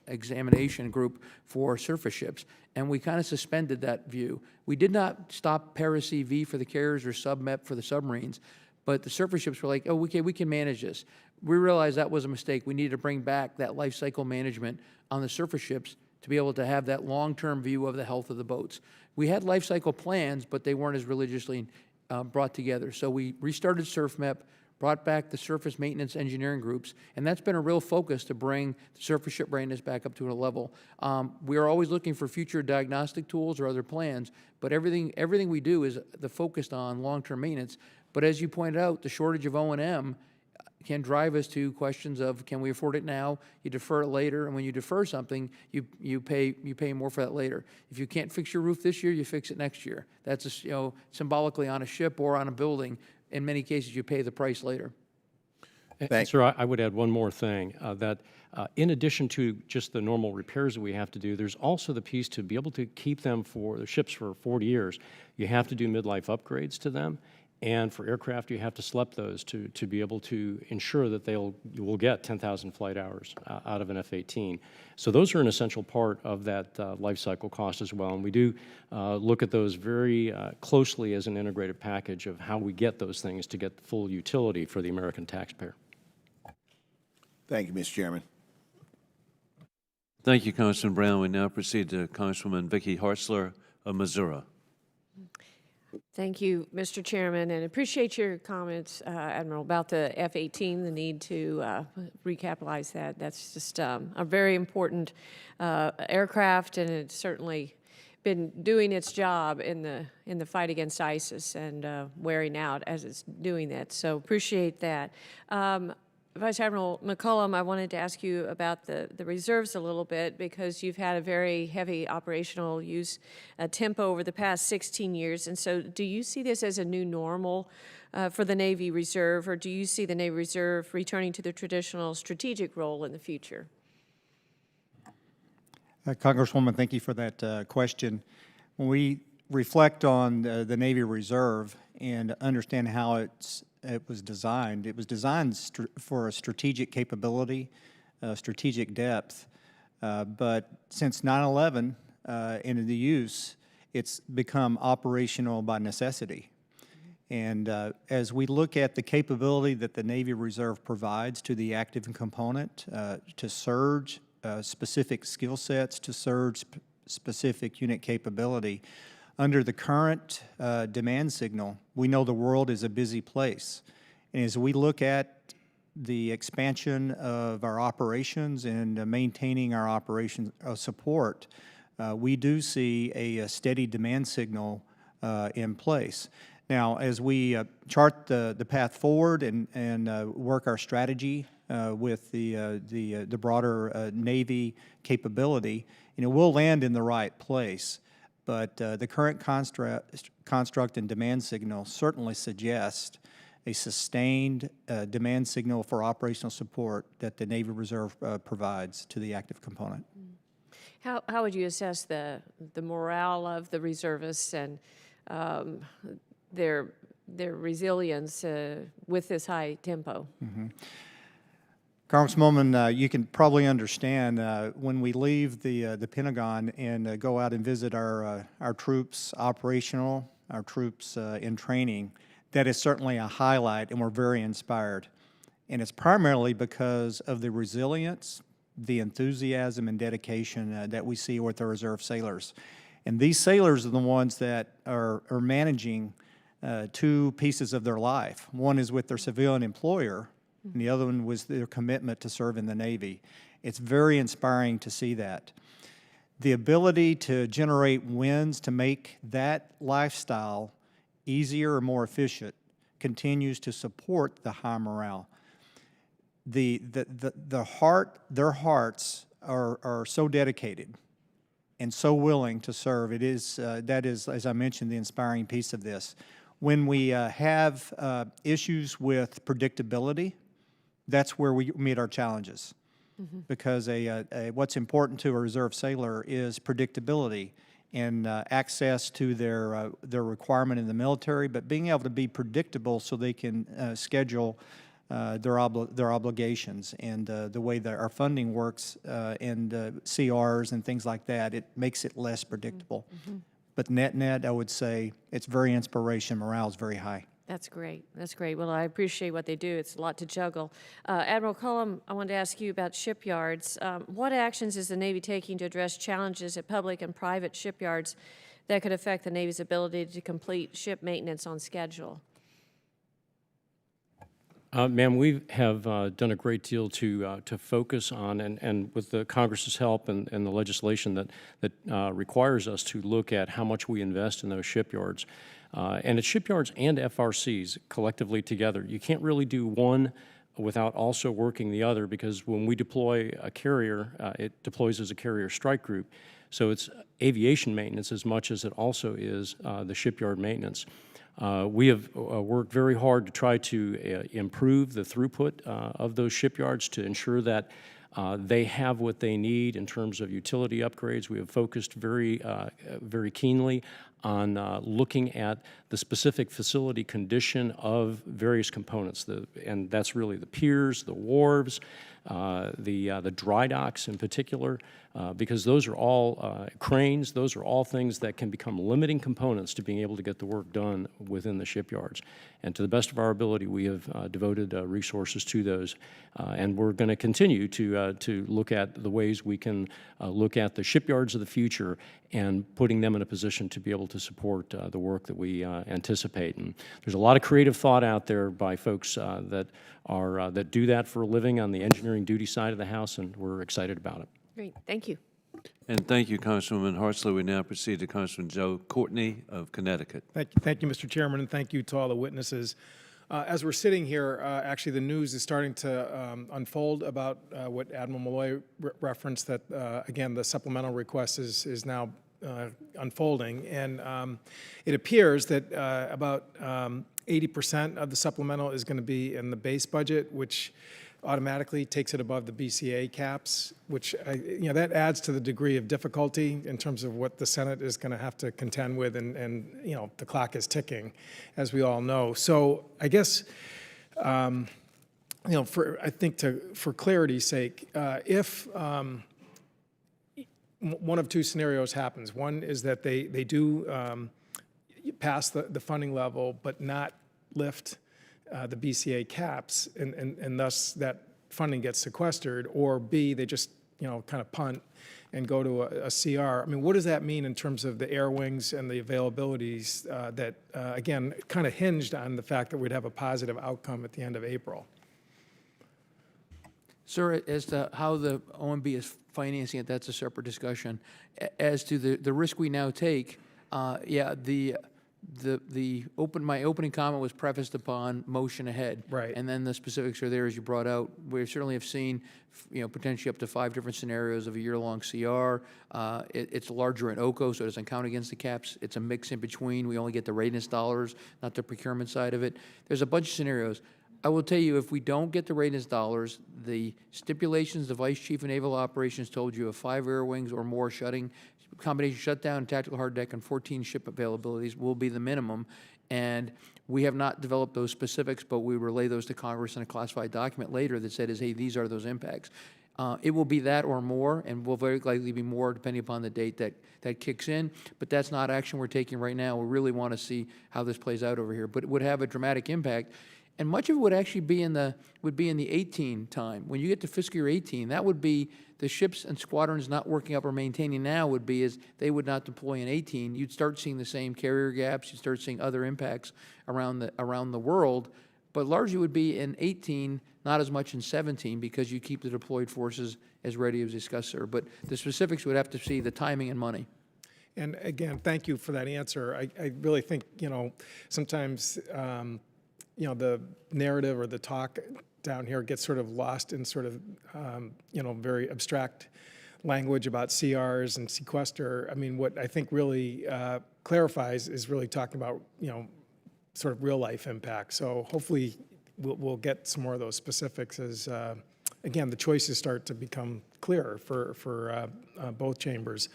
Examination Group for surface ships, and we kind of suspended that view. We did not stop para-CV for the carriers or SubMEP for the submarines, but the surface ships were like, oh, okay, we can manage this. We realized that was a mistake. We needed to bring back that life cycle management on the surface ships to be able to have that long-term view of the health of the boats. We had life cycle plans, but they weren't as religiously brought together. So we restarted SURFMEP, brought back the surface maintenance engineering groups, and that's been a real focus to bring the surface ship readiness back up to a level. We are always looking for future diagnostic tools or other plans, but everything we do is focused on long-term maintenance. But as you pointed out, the shortage of O&M can drive us to questions of, can we afford it now? You defer it later, and when you defer something, you pay more for that later. If you can't fix your roof this year, you fix it next year. That's symbolically on a ship or on a building. In many cases, you pay the price later. And sir, I would add one more thing, that in addition to just the normal repairs that we have to do, there's also the piece to be able to keep them for the ships for 40 years. You have to do midlife upgrades to them. And for aircraft, you have to select those to be able to ensure that you will get 10,000 flight hours out of an F-18. So those are an essential part of that life cycle cost as well. And we do look at those very closely as an integrated package of how we get those things to get the full utility for the American taxpayer. Thank you, Mr. Chairman. Thank you, Congressman Brown. We now proceed to Congresswoman Vicki Hartzler of Missouri. Thank you, Mr. Chairman, and appreciate your comments, Admiral, about the F-18, the need to recapitalize that. That's just a very important aircraft, and it's certainly been doing its job in the fight against ISIS and wearing out as it's doing that. So appreciate that. Vice Admiral McCollum, I wanted to ask you about the reserves a little bit, because you've had a very heavy operational use tempo over the past 16 years. And so do you see this as a new normal for the Navy Reserve, or do you see the Navy Reserve returning to the traditional strategic role in the future? Congresswoman, thank you for that question. When we reflect on the Navy Reserve and understand how it was designed for a strategic capability, strategic depth, but since 9/11 into the use, it's become operational by necessity. And as we look at the capability that the Navy Reserve provides to the active component, to surge specific skill sets, to surge specific unit capability, Under the current demand signal, we know the world is a busy place. And as we look at the expansion of our operations and maintaining our operations support, we do see a steady demand signal in place. Now, as we chart the path forward and work our strategy with the broader Navy capability, we'll land in the right place. But the current construct and demand signal certainly suggest a sustained demand signal for operational support that the Navy Reserve provides to the active component. How would you assess the morale of the reservists and their resilience with this high tempo? Congresswoman, you can probably understand when we leave the Pentagon and go out and visit our troops operational, our troops in training, that is certainly a highlight, and we're very inspired. And it's primarily because of the resilience, the enthusiasm and dedication that we see with our reserve sailors. And these sailors are the ones that are managing two pieces of their life. One is with their civilian employer, and the other one was their commitment to serve in the Navy. It's very inspiring to see that. The ability to generate wins to make that lifestyle easier or more efficient continues to support the high morale. Their hearts are so dedicated and so willing to serve. It is that is, as I mentioned, the inspiring piece of this. When we have issues with predictability, that's where we meet our challenges. Because what's important to a reserve sailor is predictability and access to their requirement in the military, but being able to be predictable so they can schedule their obligations. And the way that our funding works and CRs and things like that, it makes it less predictable. But net, I would say it's very inspirational. Morale is very high. That's great. That's great. Well, I appreciate what they do. It's a lot to juggle. Admiral Cullom, I wanted to ask you about shipyards. What actions is the Navy taking to address challenges at public and private shipyards that could affect the Navy's ability to complete ship maintenance on schedule? Ma'am, we have done a great deal to focus on, and with the Congress's help and the legislation that requires us to look at how much we invest in those shipyards. And it's shipyards and FRCs collectively together. You can't really do one without also working the other, because when we deploy a carrier, it deploys as a carrier strike group. So it's aviation maintenance as much as it also is the shipyard maintenance. We have worked very hard to try to improve the throughput of those shipyards to ensure that they have what they need in terms of utility upgrades. We have focused very keenly on looking at the specific facility condition of various components, and that's really the piers, the wharves, the dry docks in particular, because those are all cranes. Those are all things that can become limiting components to being able to get the work done within the shipyards. And to the best of our ability, we have devoted resources to those, and we're going to continue to look at the ways we can look at the shipyards of the future and putting them in a position to be able to support the work that we anticipate. And there's a lot of creative thought out there by folks that do that for a living on the engineering duty side of the house, and we're excited about it. Great. Thank you. And thank you, Congresswoman Hartzler. We now proceed to Congressman Joe Courtney of Connecticut. Thank you, Mr. Chairman, and thank you to all the witnesses. As we're sitting here, actually the news is starting to unfold about what Admiral Mulloy referenced, that, again, the supplemental request is now unfolding. And it appears that about 80% of the supplemental is going to be in the base budget, which automatically takes it above the BCA caps, which that adds to the degree of difficulty in terms of what the Senate is going to have to contend with, and the clock is ticking, as we all know. So I guess for clarity's sake, if one of two scenarios happens, one is that they do pass the funding level but not lift the BCA caps, and thus that funding gets sequestered, or B, they just kind of punt and go to a CR. I mean, what does that mean in terms of the air wings and the availabilities that, again, kind of hinged on the fact that we'd have a positive outcome at the end of April? Sir, as to how the OMB is financing it, that's a separate discussion. As to the risk we now take, yeah, my opening comment was prefaced upon motion ahead. Right. And then the specifics are there, as you brought out. We certainly have seen, potentially up to 5 different scenarios of a year-long CR. It's larger in OCO, so it doesn't count against the caps. It's a mix in between. We only get the readiness dollars, not the procurement side of it. There's a bunch of scenarios. I will tell you, if we don't get the readiness dollars, the stipulations the Vice Chief of Naval Operations told you of 5 air wings or more combination shutdown, tactical hard deck, and 14 ship availabilities will be the minimum. And we have not developed those specifics, but we relay those to Congress in a classified document later that said, hey, these are those impacts. It will be that or more, and will very likely be more depending upon the date that kicks in. But that's not action we're taking right now. We really want to see how this plays out over here. But it would have a dramatic impact. And much of it would actually be in the 18 time. When you get to fiscal year 18, that would be the ships and squadrons not working up or maintaining now would be as they would not deploy in 18. You'd start seeing the same carrier gaps. You'd start seeing other impacts around the world. But largely would be in 18, not as much in 17, because you keep the deployed forces as ready as discussed, sir. But the specifics would have to see the timing and money. And again, thank you for that answer. I really think, sometimes the narrative or the talk down here gets sort of lost in sort of, very abstract language about CRs and sequester. I mean, what I think really clarifies is really talking about, sort of real life impact. So hopefully we'll get some more of those specifics as, again, the choices start to become clearer for both chambers.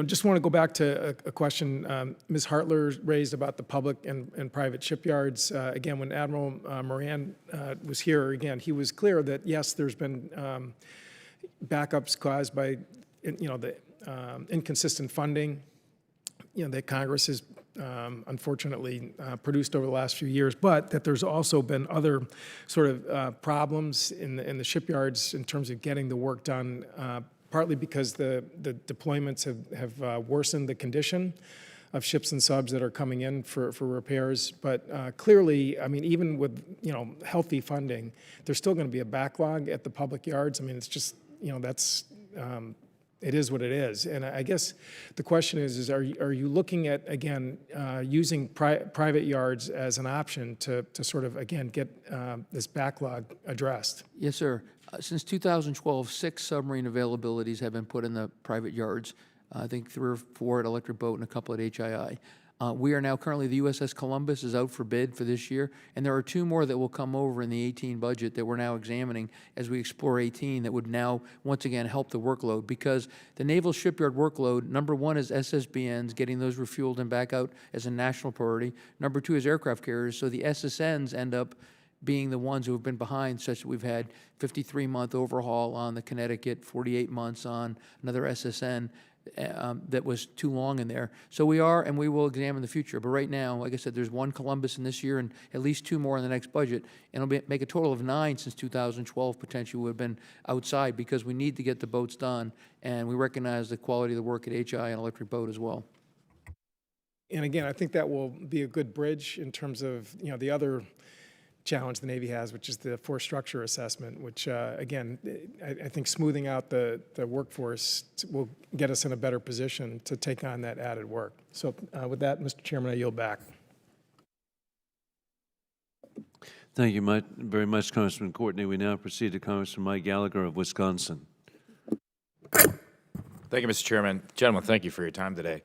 Just want to go back to a question Ms. Hartler raised about the public and private shipyards. Again, when Admiral Moran was here, again, he was clear that, yes, there's been backups caused by, the inconsistent funding, that Congress has unfortunately produced over the last few years, but that there's also been other sort of problems in the shipyards in terms of getting the work done, partly because the deployments have worsened the condition of ships and subs that are coming in for repairs. But clearly, I mean, even with, healthy funding, there's still going to be a backlog at the public yards. I mean, it's just, that's, it is what it is. And I guess the question is are you looking at, again, using private yards as an option to sort of, again, get this backlog addressed? Yes, sir. Since 2012, 6 submarine availabilities have been put in the private yards. I think 3 or 4 at Electric Boat and a couple at HII. We are now currently, the USS Columbus is out for bid for this year, and there are 2 more that will come over in the 18 budget that we're now examining as we explore 18 that would now, once again, help the workload, because the naval shipyard workload, number 1 is SSBNs, getting those refueled and back out as a national priority. Number 2 is aircraft carriers, so the SSNs end up being the ones who have been behind, such that we've had 53-month overhaul on the Connecticut, 48 months on another SSN that was too long in there. So we are, and we will examine the future. But right now, like I said, there's 1 Columbus in this year and at least 2 more in the next budget. And it'll make a total of 9 since 2012 potentially would have been outside, because we need to get the boats done. And we recognize the quality of the work at HI and Electric Boat as well. And again, I think that will be a good bridge in terms of, the other challenge the Navy has, which is the force structure assessment, which, again, I think smoothing out the workforce will get us in a better position to take on that added work. So with that, Mr. Chairman, I yield back. Thank you very much, Congressman Courtney. We now proceed to Congressman Mike Gallagher of Wisconsin. Thank you, Mr. Chairman. Gentlemen, thank you for your time today.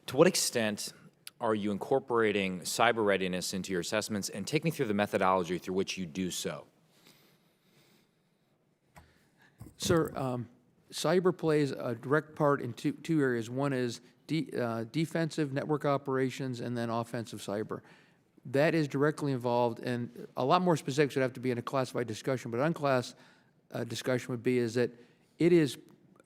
To what extent are you incorporating cyber readiness into your assessments, and take me through the methodology through which you do so? Sir, cyber plays a direct part in two areas. One is defensive network operations, and then offensive cyber. That is directly involved, and a lot more specifics would have to be in a classified discussion, but unclass discussion would be is that it is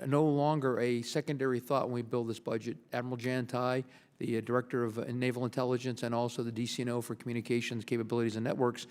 no longer a secondary thought when we build this budget. Admiral Jan Tai, the Director of Naval Intelligence, and also the DCNO for Communications Capabilities and Networks,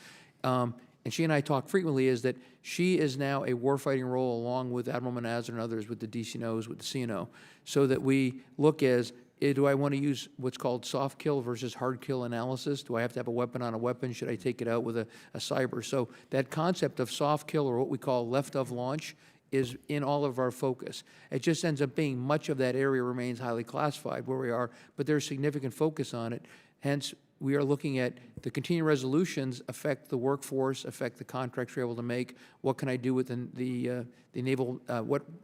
and she and I talk frequently, is that she is now a warfighting role along with Admiral Manazar and others with the DCNOs, with the CNO, so that we look as, do I want to use what's called soft kill versus hard kill analysis? Do I have to have a weapon on a weapon? Should I take it out with a cyber? So that concept of soft kill, or what we call left of launch, is in all of our focus. It just ends up being much of that area remains highly classified where we are, but there's significant focus on it. Hence, we are looking at the continuing resolutions affect the workforce, affect the contracts we're able to make. What can I do with the naval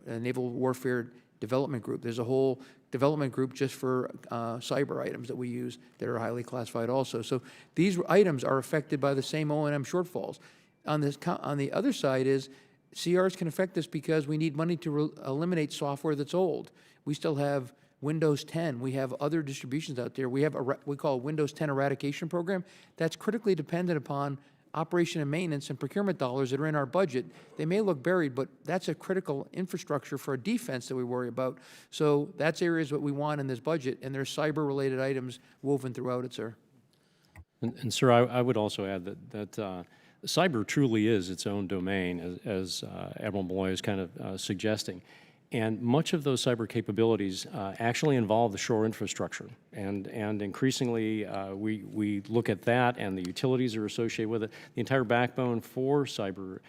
naval warfare development group? There's a whole development group just for cyber items that we use that are highly classified also. So these items are affected by the same O&M shortfalls. On the other side is CRs can affect us because we need money to eliminate software that's old. We still have Windows 10. We have other distributions out there. We have we call Windows 10 eradication program. That's critically dependent upon operation and maintenance and procurement dollars that are in our budget. They may look buried, but that's a critical infrastructure for a defense that we worry about. So that's areas what we want in this budget, and there's cyber-related items woven throughout it, sir. And sir, I would also add that cyber truly is its own domain, as Admiral Mulloy is kind of suggesting. And much of those cyber capabilities actually involve the shore infrastructure. And increasingly, we look at that and the utilities that are associated with it. The entire backbone for cyber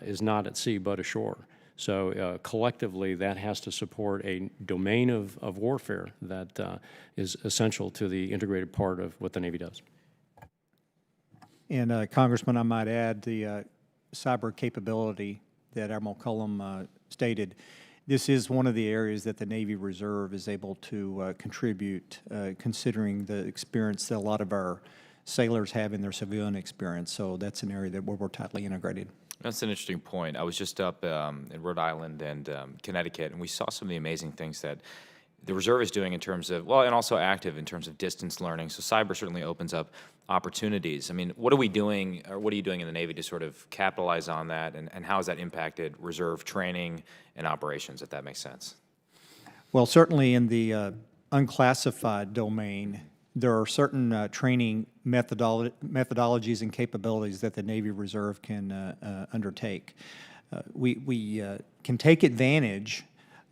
is not at sea but ashore. So collectively, that has to support a domain of warfare that is essential to the integrated part of what the Navy does. And Congressman, I might add the cyber capability that Admiral Cullom stated. This is one of the areas that the Navy Reserve is able to contribute, considering the experience that a lot of our sailors have in their civilian experience. So that's an area that we're tightly integrated. That's an interesting point. I was just up in Rhode Island and Connecticut, and we saw some of the amazing things that the Reserve is doing in terms of, well, and also active in terms of distance learning. So cyber certainly opens up opportunities. I mean, what are we doing, or what are you doing in the Navy to sort of capitalize on that, and how has that impacted Reserve training and operations, if that makes sense? Well, certainly in the unclassified domain, there are certain training methodologies and capabilities that the Navy Reserve can undertake. We can take advantage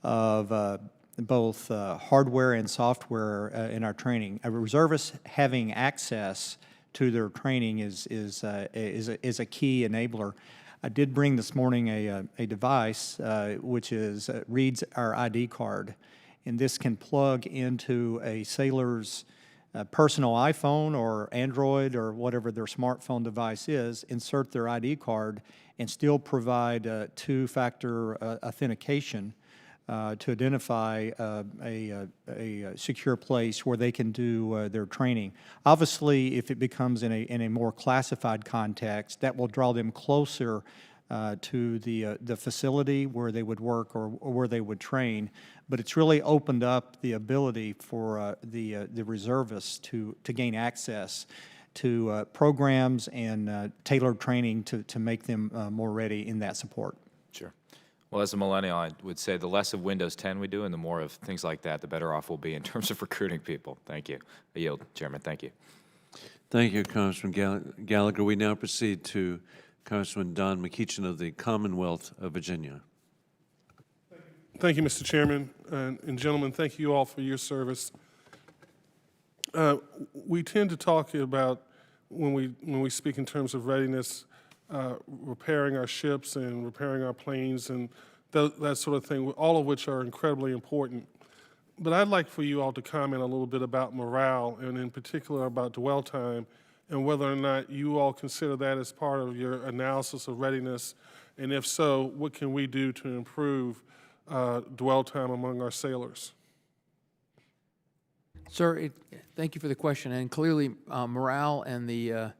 of both hardware and software in our training. A reservist having access to their training is a key enabler. I did bring this morning a device which reads our ID card, and this can plug into a sailor's personal iPhone or Android or whatever their smartphone device is, insert their ID card, and still provide two-factor authentication to identify a secure place where they can do their training. Obviously, if it becomes in a more classified context, that will draw them closer to the facility where they would work or where they would train. But it's really opened up the ability for the reservists to gain access to programs and tailored training to make them more ready in that support. Sure. Well, as a millennial, I would say the less of Windows 10 we do and the more of things like that, the better off we'll be in terms of recruiting people. Thank you. I yield, Chairman. Thank you. Thank you, Congressman Gallagher. We now proceed to Congressman Don McEachin of the Commonwealth of Virginia. Thank you, Mr. Chairman. And gentlemen, thank you all for your service. We tend to talk about, when we speak in terms of readiness, repairing our ships and repairing our planes and that sort of thing, all of which are incredibly important. But I'd like for you all to comment a little bit about morale, and in particular about dwell time, and whether or not you all consider that as part of your analysis of readiness, and if so, what can we do to improve dwell time among our sailors? Sir, thank you for the question. And clearly, morale and the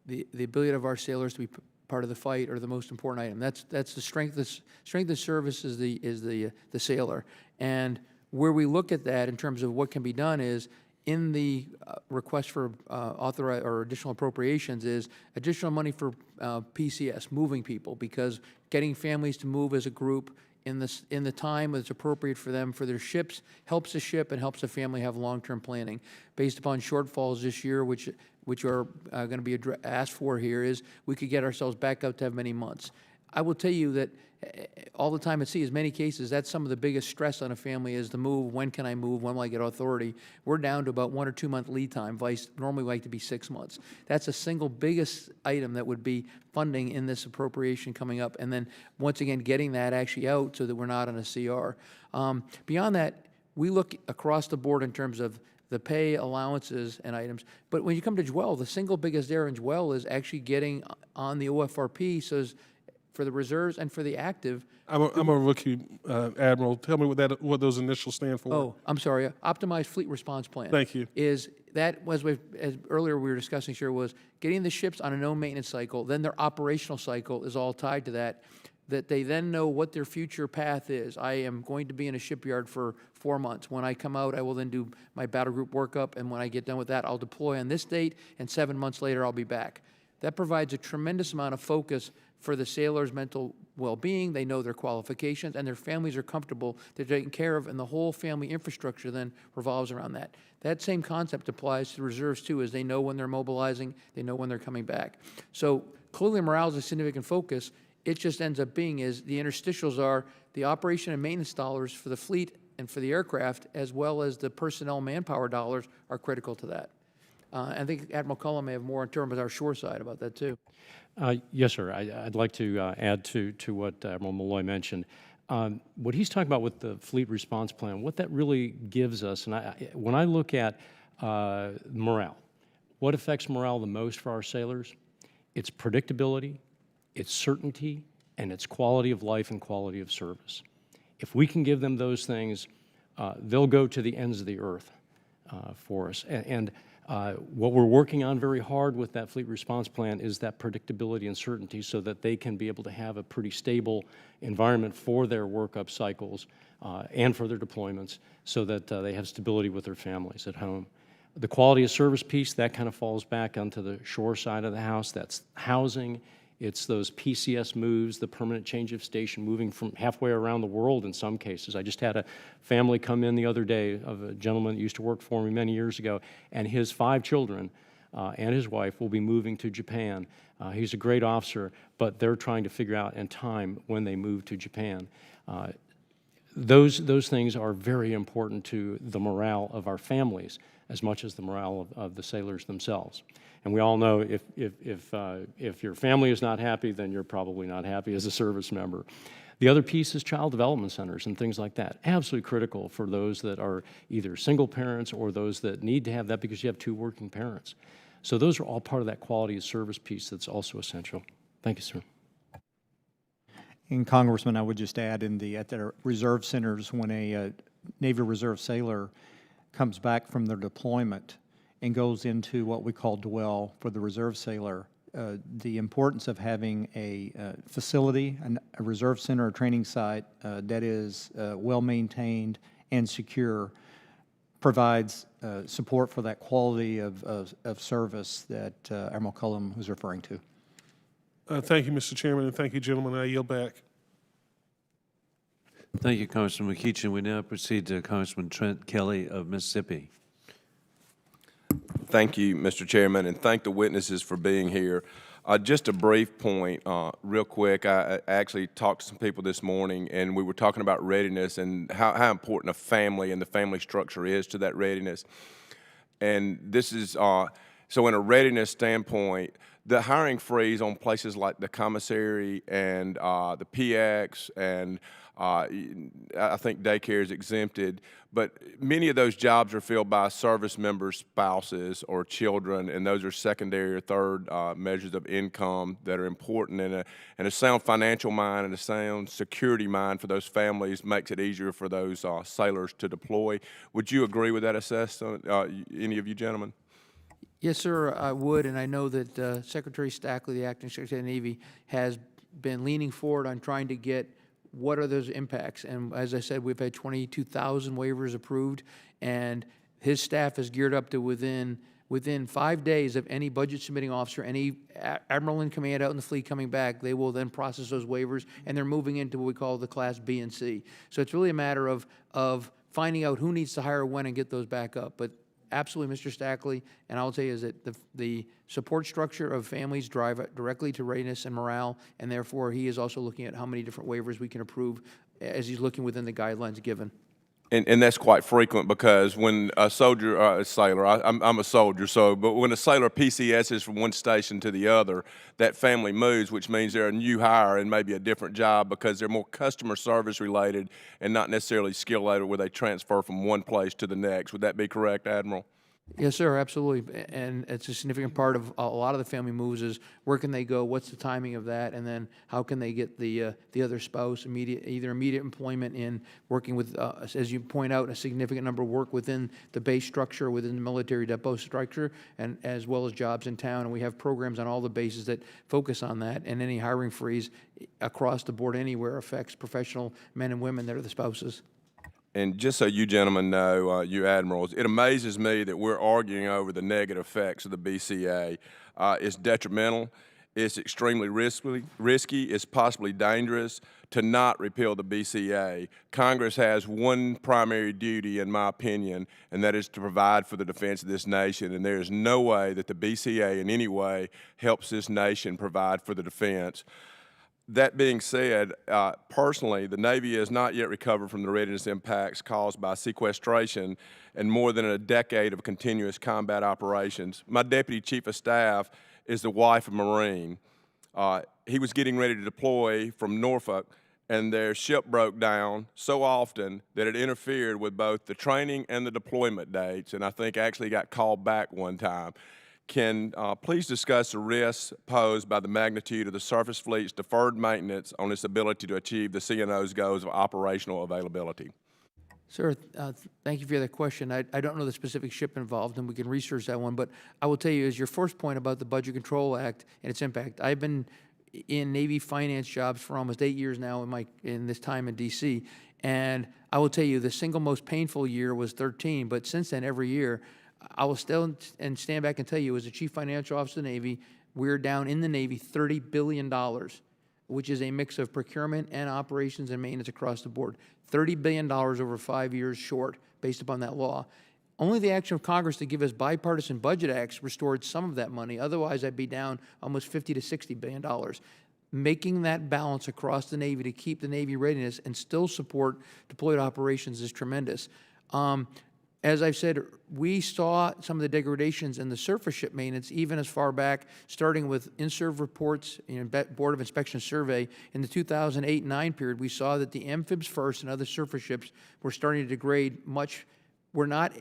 ability of our sailors to be part of the fight are the most important item. That's the strength. The strength of service is the sailor. And where we look at that in terms of what can be done is in the request for authorized or additional appropriations is additional money for PCS, moving people, because getting families to move as a group in the time that's appropriate for them for their ships helps the ship and helps the family have long-term planning. Based upon shortfalls this year, which which are going to be asked for here, is we could get ourselves back up to have many months. I will tell you that all the time at sea, as many cases, that's some of the biggest stress on a family is the move. When can I move? When will I get authority? We're down to about 1 or 2 month lead time. Vice normally we like to be 6 months. That's the single biggest item that would be funding in this appropriation coming up. And then once again, getting that actually out so that we're not on a CR. Beyond that, we look across the board in terms of the pay, allowances, and items. But when you come to Jewel, the single biggest error in Jewel is actually getting on the OFRP so for the reserves and for the active. I'm a rookie, Admiral. Tell me what those initials stand for. Oh, I'm sorry. Optimized Fleet Response Plan. Thank you. Is that was as earlier we were discussing here was getting the ships on a no maintenance cycle. Then their operational cycle is all tied to that. That they then know what their future path is. I am going to be in a shipyard for 4 months. When I come out, I will then do my battle group workup, and when I get done with that, I'll deploy on this date, and 7 months later, I'll be back. That provides a tremendous amount of focus for the sailors' mental well-being. They know their qualifications, and their families are comfortable. They're taken care of, and the whole family infrastructure then revolves around that. That same concept applies to the reserves, too, as they know when they're mobilizing, they know when they're coming back. So clearly morale is a significant focus. It just ends up being is the interstitials are the operation and maintenance dollars for the fleet and for the aircraft, as well as the personnel manpower dollars are critical to that. I think Admiral Cullom may have more in terms of our shore side about that, too. Yes, sir. I'd like to add to what Admiral Mulloy mentioned. What he's talking about with the fleet response plan, what that really gives us, and when I look at morale, what affects morale the most for our sailors? It's predictability, it's certainty, and it's quality of life and quality of service. If we can give them those things, they'll go to the ends of the earth for us. And what we're working on very hard with that fleet response plan is that predictability and certainty so that they can be able to have a pretty stable environment for their workup cycles and for their deployments so that they have stability with their families at home. The quality of service piece, that kind of falls back onto the shore side of the house. That's housing. It's those PCS moves, the permanent change of station, moving from halfway around the world in some cases. I just had a family come in the other day of a gentleman that used to work for me many years ago, and his 5 children and his wife will be moving to Japan. He's a great officer, but they're trying to figure out in time when they move to Japan. Those things are very important to the morale of our families as much as the morale of the sailors themselves. And we all know if your family is not happy, then you're probably not happy as a service member. The other piece is child development centers and things like that. Absolutely critical for those that are either single parents or those that need to have that because you have 2 working parents. So those are all part of that quality of service piece that's also essential. Thank you, sir. And Congressman, I would just add at the reserve centers, when a Navy Reserve sailor comes back from their deployment and goes into what we call dwell for the reserve sailor, the importance of having a facility, a reserve center or training site that is well-maintained and secure provides support for that quality of service that Admiral Cullom was referring to. Thank you, Mr. Chairman, and thank you, gentlemen. I yield back. Thank you, Congressman McCollum. We now proceed to Congressman Trent Kelly of Mississippi. Thank you, Mr. Chairman, and thank the witnesses for being here. Just a brief point, real quick. I actually talked to some people this morning, and we were talking about readiness and how important a family and the family structure is to that readiness. And this is, so in a readiness standpoint, the hiring freeze on places like the commissary and the PX and I think daycare is exempted, but many of those jobs are filled by service members' spouses or children, and those are secondary or third measures of income that are important. And a sound financial mind and a sound security mind for those families makes it easier for those sailors to deploy. Would you agree with that assessment, any of you gentlemen? Yes, sir, I would, and I know that Secretary Stackley, the Acting Secretary of the Navy, has been leaning forward on trying to get what are those impacts. And as I said, we've had 22,000 waivers approved, and his staff is geared up to within 5 days of any budget submitting officer, any admiral in command out in the fleet coming back, they will then process those waivers, and they're moving into what we call the Class B and C. So it's really a matter of finding out who needs to hire when and get those back up. But absolutely, Mr. Stackley, and I'll tell you is that the support structure of families drive it directly to readiness and morale, and therefore he is also looking at how many different waivers we can approve as he's looking within the guidelines given. And that's quite frequent because when a soldier, a sailor, I'm a soldier, but when a sailor PCSs from one station to the other, that family moves, which means they're a new hire and maybe a different job because they're more customer service related and not necessarily skill related where they transfer from one place to the next. Would that be correct, Admiral? Yes, sir, absolutely. And it's a significant part of a lot of the family moves is where can they go, what's the timing of that, and then how can they get the other spouse either immediate employment in working with, as you point out, a significant number of work within the base structure, within the military depot structure, and as well as jobs in town. And we have programs on all the bases that focus on that, and any hiring freeze across the board anywhere affects professional men and women that are the spouses. And just so you gentlemen know, you admirals, it amazes me that we're arguing over the negative effects of the BCA. It's detrimental, it's extremely risky, it's possibly dangerous to not repeal the BCA. Congress has one primary duty, in my opinion, and that is to provide for the defense of this nation. And there is no way that the BCA in any way helps this nation provide for the defense. That being said, personally, the Navy has not yet recovered from the readiness impacts caused by sequestration and more than a decade of continuous combat operations. My Deputy Chief of Staff is the wife of a Marine. He was getting ready to deploy from Norfolk, and their ship broke down so often that it interfered with both the training and the deployment dates, and I think actually got called back one time. Can please discuss the risks posed by the magnitude of the surface fleet's deferred maintenance on its ability to achieve the CNO's goals of operational availability? Sir, thank you for that question. I don't know the specific ship involved, and we can research that one, but I will tell you, as your first point about the Budget Control Act and its impact, I've been in Navy finance jobs for almost 8 years now in this time in D.C., and I will tell you the single most painful year was 13, but since then, every year, I will still stand back and tell you, as a Chief Financial Officer of the Navy, we're down in the Navy $30 billion, which is a mix of procurement and operations and maintenance across the board. $30 billion over 5 years short, based upon that law. Only the action of Congress to give us bipartisan budget acts restored some of that money. Otherwise, I'd be down almost $50 to $60 billion. Making that balance across the Navy to keep the Navy readiness and still support deployed operations is tremendous. As I've said, we saw some of the degradations in the surface ship maintenance even as far back, starting with in-serve reports, Board of Inspection survey. In the 2008-9 period, we saw that the amphibs first and other surface ships were starting to degrade much. We're not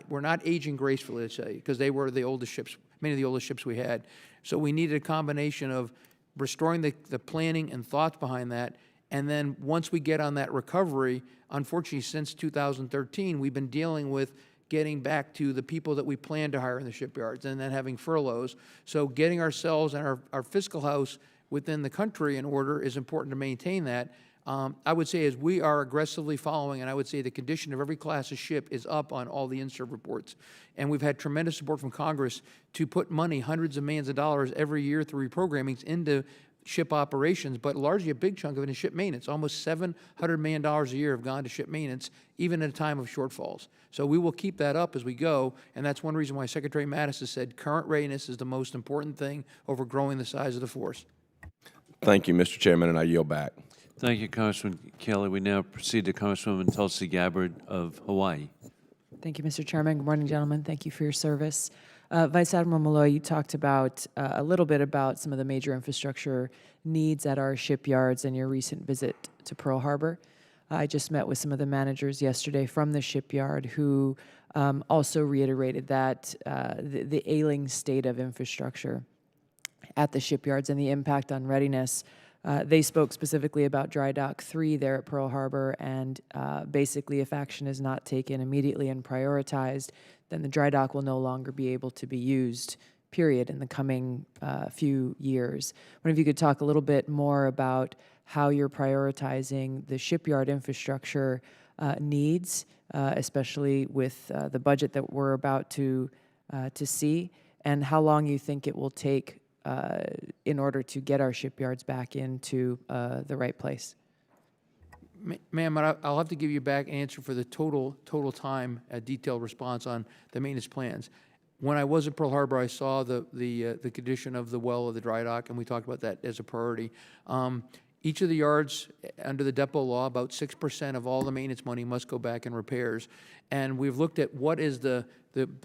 aging gracefully, let's say, because they were the oldest ships, many of the oldest ships we had. So we needed a combination of restoring the planning and thoughts behind that. And then once we get on that recovery, unfortunately, since 2013, we've been dealing with getting back to the people that we plan to hire in the shipyards and then having furloughs. So getting ourselves and our fiscal house within the country in order is important to maintain that. I would say as we are aggressively following, and I would say the condition of every class of ship is up on all the in-serve reports. And we've had tremendous support from Congress to put money, hundreds of millions of dollars every year through reprogrammings into ship operations, but largely a big chunk of it is ship maintenance. Almost $700 million a year have gone to ship maintenance, even in a time of shortfalls. So we will keep that up as we go, and that's one reason why Secretary Mattis has said current readiness is the most important thing over growing the size of the force. Thank you, Mr. Chairman, and I yield back. Thank you, Congressman Kelly. We now proceed to Congresswoman Tulsi Gabbard of Hawaii. Thank you, Mr. Chairman. Good morning, gentlemen. Thank you for your service. Vice Admiral Mulloy, you talked about a little bit about some of the major infrastructure needs at our shipyards and your recent visit to Pearl Harbor. I just met with some of the managers yesterday from the shipyard who also reiterated that the ailing state of infrastructure at the shipyards and the impact on readiness. They spoke specifically about Dry Dock 3 there at Pearl Harbor, and basically if action is not taken immediately and prioritized, then the dry dock will no longer be able to be used, period, in the coming few years. I wonder if you could talk a little bit more about how you're prioritizing the shipyard infrastructure needs, especially with the budget that we're about to see, and how long you think it will take in order to get our shipyards back into the right place. Ma'am, I'll have to give you back an answer for the total time, a detailed response on the maintenance plans. When I was at Pearl Harbor, I saw the condition of the well of the dry dock, and we talked about that as a priority. Each of the yards, under the depot law, about 6% of all the maintenance money must go back in repairs. And we've looked at what is the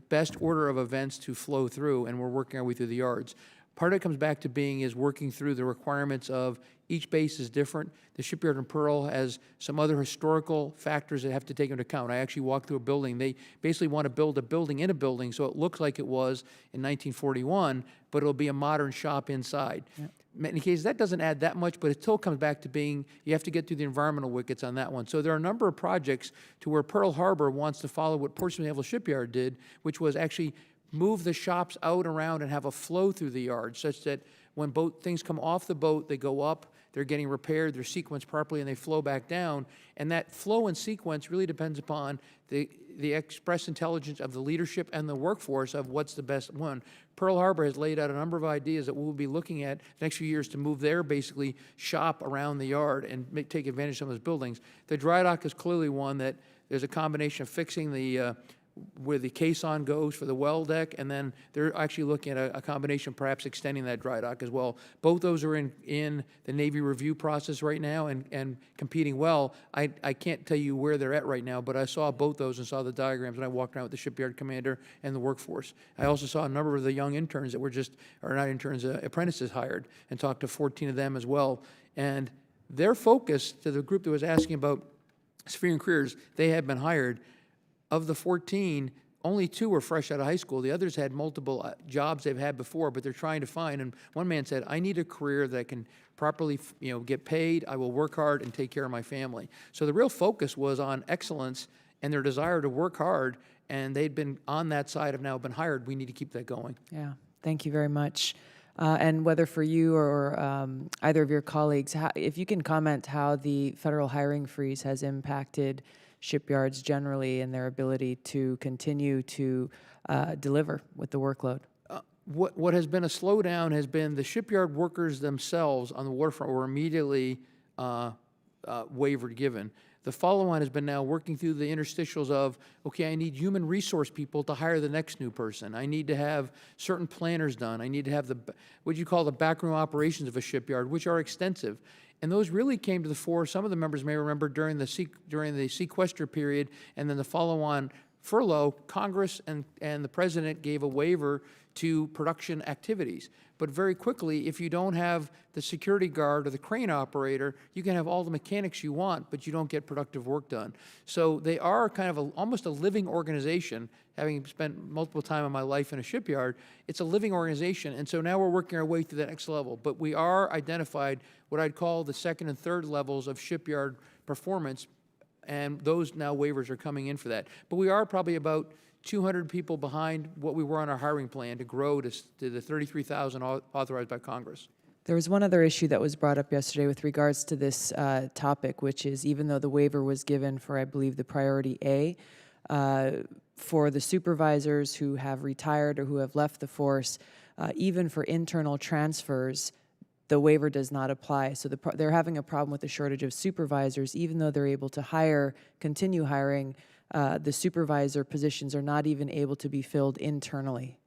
best order of events to flow through, and we're working our way through the yards. Part of it comes back to is working through the requirements of each base is different. The shipyard in Pearl has some other historical factors that have to take into account. I actually walked through a building. They basically want to build a building in a building so it looks like it was in 1941, but it'll be a modern shop inside. Yep. In many cases, that doesn't add that much, but it still comes back to you have to get through the environmental wickets on that one. So there are a number of projects to where Pearl Harbor wants to follow what Portsmouth Naval Shipyard did, which was actually move the shops out around and have a flow through the yard such that when things come off the boat, they go up, they're getting repaired, they're sequenced properly, and they flow back down. And that flow and sequence really depends upon the express intelligence of the leadership and the workforce of what's the best one. Pearl Harbor has laid out a number of ideas that we'll be looking at the next few years to move their basically shop around the yard and take advantage of some of those buildings. The dry dock is clearly one that there's a combination of fixing where the caisson goes for the well deck, and then they're actually looking at a combination, perhaps extending that dry dock as well. Both those are in the Navy review process right now and competing well. I can't tell you where they're at right now, but I saw both those and saw the diagrams when I walked around with the shipyard commander and the workforce. I also saw a number of the young interns that were not interns, apprentices hired, and talked to 14 of them as well. And their focus, to the group that was asking about civilian careers, they had been hired. Of the 14, only 2 were fresh out of high school. The others had multiple jobs they've had before, but they're trying to find. And one man said, I need a career that can properly get paid, I will work hard, and take care of my family. So the real focus was on excellence and their desire to work hard, and they'd been on that side, have now been hired. We need to keep that going. Yeah, thank you very much. And whether for you or either of your colleagues, if you can comment how the federal hiring freeze has impacted shipyards generally and their ability to continue to deliver with the workload. What has been a slowdown has been the shipyard workers themselves on the waterfront were immediately waived given. The follow-on has been now working through the interstitials of, okay, I need human resource people to hire the next new person. I need to have certain planners done. I need to have what you call the backroom operations of a shipyard, which are extensive. And those really came to the fore. Some of the members may remember during the sequester period and then the follow-on furlough, Congress and the President gave a waiver to production activities. But very quickly, if you don't have the security guard or the crane operator, you can have all the mechanics you want, but you don't get productive work done. So they are kind of almost a living organization. Having spent multiple time in my life in a shipyard, it's a living organization. And so now we're working our way through that next level. But we are identified what I'd call the second and third levels of shipyard performance, and those now waivers are coming in for that. But we are probably about 200 people behind what we were on our hiring plan to grow to the 33,000 authorized by Congress. There was one other issue that was brought up yesterday with regards to this topic, which is even though the waiver was given for, I believe, the priority A, for the supervisors who have retired or who have left the force, even for internal transfers, the waiver does not apply. So they're having a problem with the shortage of supervisors, even though they're able to continue hiring. The supervisor positions are not even able to be filled internally.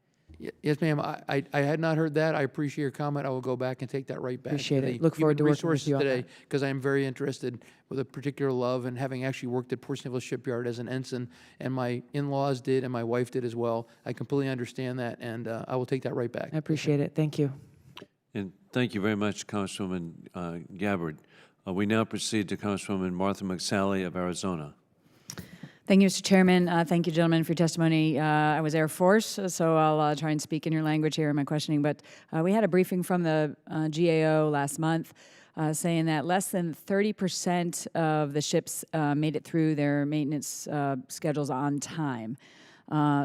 Yes, ma'am. I had not heard that. I appreciate your comment. I will go back and take that right back. Appreciate it. Look forward to working with you on today, that. because I am very interested with a particular love and having actually worked at Portsmouth Naval Shipyard as an ensign, and my in-laws did and my wife did as well. I completely understand that, and I will take that right back. I appreciate it. Thank you. And thank you very much, Congresswoman Gabbard. We now proceed to Congresswoman Martha McSally of Arizona. Thank you, Mr. Chairman. Thank you, gentlemen, for your testimony. I was Air Force, so I'll try and speak in your language here in my questioning. But we had a briefing from the GAO last month saying that less than 30% of the ships made it through their maintenance schedules on time.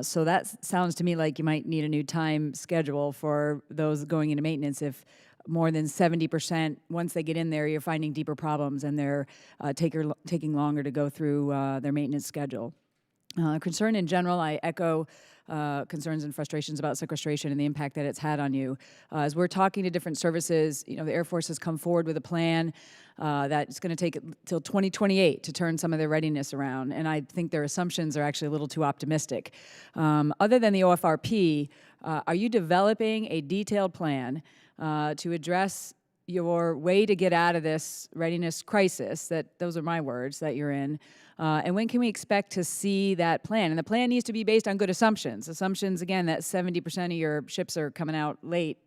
So that sounds to me like you might need a new time schedule for those going into maintenance if more than 70%, once they get in there, you're finding deeper problems and they're taking longer to go through their maintenance schedule. Concern in general, I echo concerns and frustrations about sequestration and the impact that it's had on you. As we're talking to different services, you know, the Air Force has come forward with a plan that it's going to take till 2028 to turn some of their readiness around, and I think their assumptions are actually a little too optimistic. Other than the OFRP, are you developing a detailed plan to address your way to get out of this readiness crisis, those are my words, that you're in, and when can we expect to see that plan? And the plan needs to be based on good assumptions. Assumptions, again, that 70% of your ships are coming out late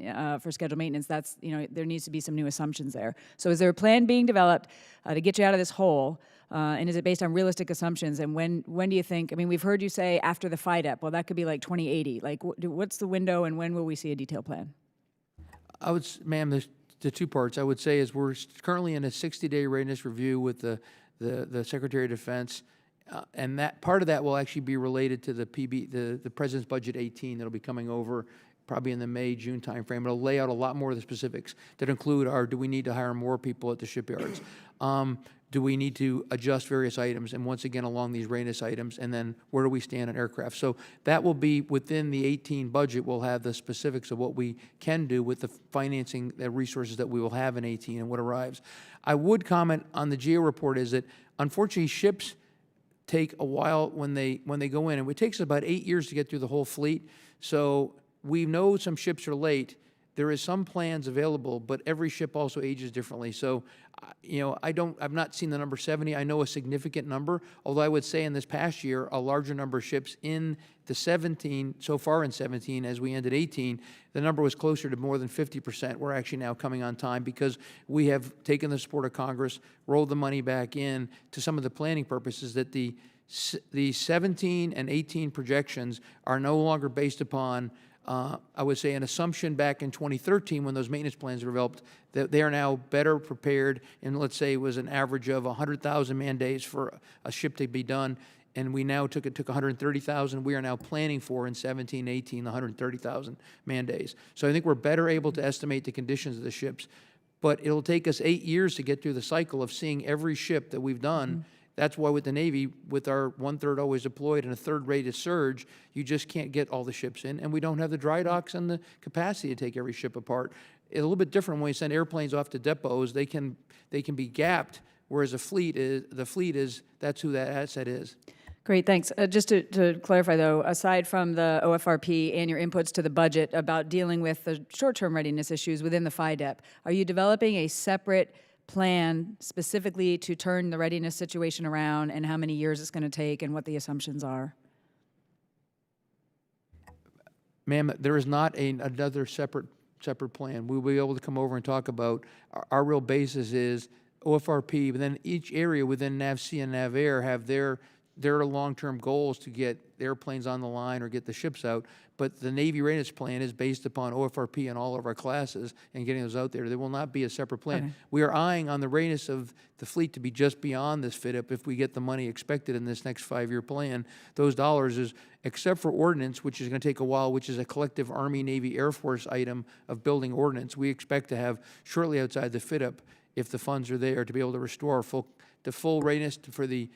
for scheduled maintenance. That's, you know, there needs to be some new assumptions there. So is there a plan being developed to get you out of this hole? And is it based on realistic assumptions? And when do you think, I mean, we've heard you say after the FIDEP. Well, that could be like 2080. Like, what's the window and when will we see a detailed plan? Ma'am, there's the two parts. I would say is we're currently in a 60-day readiness review with the Secretary of Defense, and that part of that will actually be related to the President's Budget 18 that'll be coming over probably in the May-June timeframe. It'll lay out a lot more of the specifics that include do we need to hire more people at the shipyards? Do we need to adjust various items, and once again along these readiness items, and then where do we stand on aircraft? So that will be within the 18 budget. We'll have the specifics of what we can do with the financing, the resources that we will have in 18 and what arrives. I would comment on the GAO report is that unfortunately ships take a while when they go in, and it takes about 8 years to get through the whole fleet. So we know some ships are late. There is some plans available, but every ship also ages differently. So, you know, I've not seen the number 70. I know a significant number, although I would say in this past year, a larger number of ships in the 17, so far in 17, as we ended 18, the number was closer to more than 50%. We're actually now coming on time because we have taken the support of Congress, rolled the money back in to some of the planning purposes that the 17 and 18 projections are no longer based upon I would say an assumption back in 2013 when those maintenance plans were developed that they are now better prepared, and let's say it was an average of 100,000 man days for a ship to be done, and we now took 130,000. We are now planning for in 17, 18, 130,000 man days. So I think we're better able to estimate the conditions of the ships, but it'll take us 8 years to get through the cycle of seeing every ship that we've done. Mm-hmm. That's why with the Navy, with our 1/3 always deployed and a 1/3 ready to surge, you just can't get all the ships in, and we don't have the dry docks and the capacity to take every ship apart. It's a little bit different when we send airplanes off to depots. They can be gapped, whereas the fleet is that's who that asset is. Great, thanks. Just to clarify, though, aside from the OFRP and your inputs to the budget about dealing with the short-term readiness issues within the FIDEP, are you developing a separate plan specifically to turn the readiness situation around and how many years it's going to take and what the assumptions are? Ma'am, there is not another separate plan. We'll be able to come over and talk about our real basis is OFRP, but then each area within NAVC and NAVAIR have their long-term goals to get airplanes on the line or get the ships out, but the Navy readiness plan is based upon OFRP in all of our classes and getting those out there. There will not be a separate plan. Okay. We are eyeing on the readiness of the fleet to be just beyond this FIDIP if we get the money expected in this next 5-year plan. Those dollars is, except for ordnance, which is going to take a while, which is a collective Army, Navy, Air Force item of building ordnance, we expect to have shortly outside the FIDIP, if the funds are there, to be able to restore the full readiness for the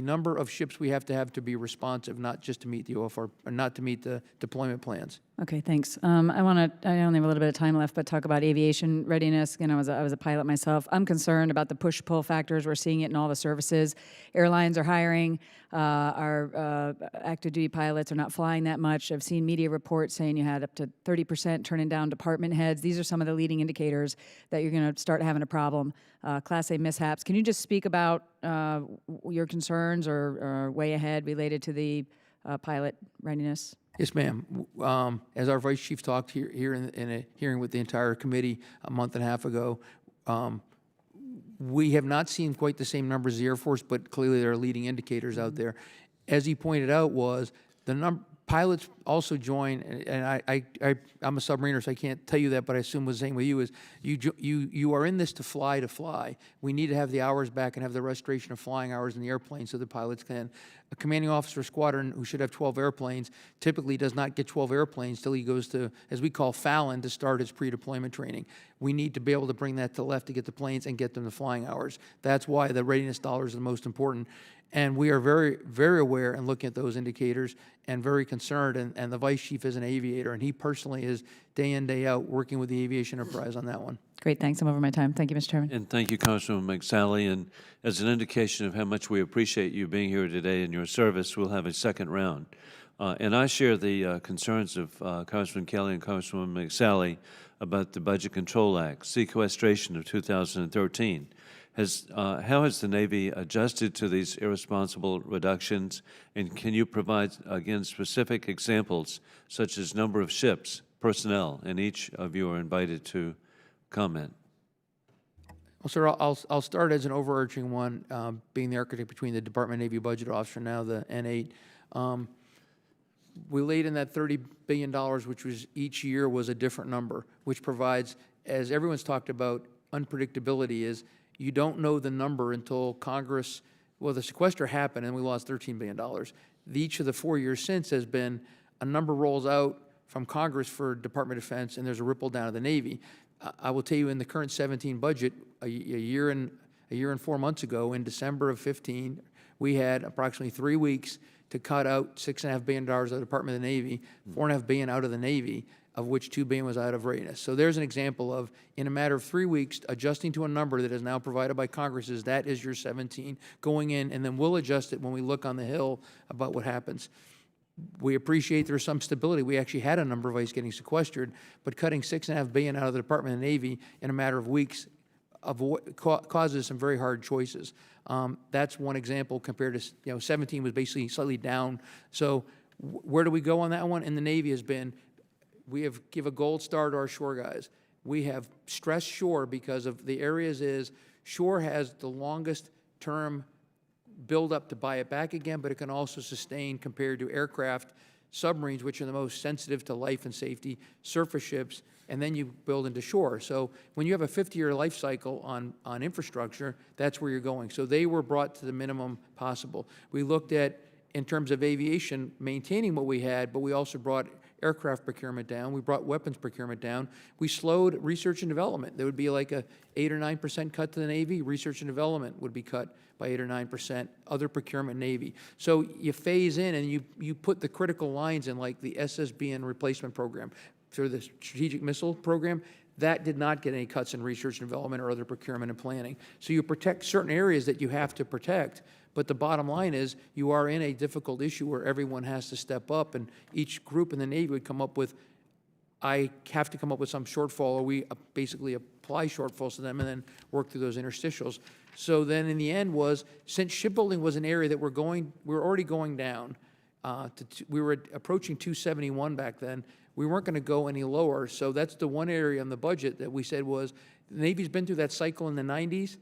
number of ships we have to be responsive, not just to meet the OFR, or not to meet the deployment plans. Okay, thanks. I only have a little bit of time left, but talk about aviation readiness. Again, I was a pilot myself. I'm concerned about the push-pull factors. We're seeing it in all the services. Airlines are hiring. Our active duty pilots are not flying that much. I've seen media reports saying you had up to 30% turning down department heads. These are some of the leading indicators that you're going to start having a problem. Class A mishaps. Can you just speak about your concerns or way ahead related to the pilot readiness? Yes, ma'am. As our Vice Chief talked here in a hearing with the entire committee a month and a half ago, we have not seen quite the same numbers as the Air Force, but clearly there are leading indicators out there. As he pointed out, was the pilots also join, and I'm a submariner, so I can't tell you that, but I assume was the same with you, is you are in this to fly. We need to have the hours back and have the restoration of flying hours in the airplane so the pilots can. A commanding officer squadron who should have 12 airplanes typically does not get 12 airplanes till he goes to, as we call Fallon, to start his pre-deployment training. We need to be able to bring that to left to get the planes and get them to flying hours. That's why the readiness dollars are the most important. And we are very, very aware and looking at those indicators and very concerned. And the vice chief is an aviator, and he personally is day in, day out working with the aviation enterprise on that one. Great, thanks. I'm over my time. Thank you, Mr. Chairman. And thank you, Congresswoman McSally. And as an indication of how much we appreciate you being here today and your service, we'll have a second round. And I share the concerns of Congressman Kelly and Congresswoman McSally about the Budget Control Act, sequestration of 2013. How has the Navy adjusted to these irresponsible reductions? And can you provide, again, specific examples, such as number of ships, personnel, and each of you are invited to comment. Well, sir, I'll start as an overarching one, being the architect between the Department of Navy Budget Officer, now the N8. We laid in that $30 billion, which was each year was a different number, which provides, as everyone's talked about, unpredictability is you don't know the number until Congress, well, the sequester happened and we lost $13 billion. Each of the 4 years since has been a number rolls out from Congress for Department of Defense and there's a ripple down to the Navy. I will tell you in the current 17 budget, a year and 4 months ago, in December of 15, we had approximately 3 weeks to cut out $6.5 billion out of the Department of the Navy, $4.5 billion out of the Navy, of which $2 billion was out of Readiness. So there's an example of, in a matter of 3 weeks, adjusting to a number that is now provided by Congress is that is your 17 going in, and then we'll adjust it when we look on the Hill about what happens. We appreciate there's some stability. We actually had a number of ice getting sequestered, but cutting $6.5 billion out of the Department of the Navy in a matter of weeks causes some very hard choices. That's one example compared to, 17 was basically slightly down. So where do we go on that one? And the Navy has been, we have give a gold star to our shore guys. We have stressed shore because of the areas is shore has the longest term build up to buy it back again, but it can also sustain compared to aircraft, submarines, which are the most sensitive to life and safety, surface ships, and then you build into shore. So when you have a 50-year life cycle on infrastructure, that's where you're going. So they were brought to the minimum possible. We looked at, in terms of aviation, maintaining what we had, but we also brought aircraft procurement down. We brought weapons procurement down. We slowed research and development. There would be like a 8 or 9% cut to the Navy. Research and development would be cut by 8 or 9%. Other procurement, Navy. So you phase in and you put the critical lines in, like the SSBN replacement program, through the strategic missile program. That did not get any cuts in research and development or other procurement and planning. So you protect certain areas that you have to protect. But the bottom line is you are in a difficult issue where everyone has to step up, and each group in the Navy would come up with, I have to come up with some shortfall, or we basically apply shortfalls to them and then work through those interstitials. So then in the end was, since shipbuilding was an area that we're already going down, we were approaching 271 back then, we weren't going to go any lower. So that's the one area in the budget that we said was, the Navy's been through that cycle in the 90s,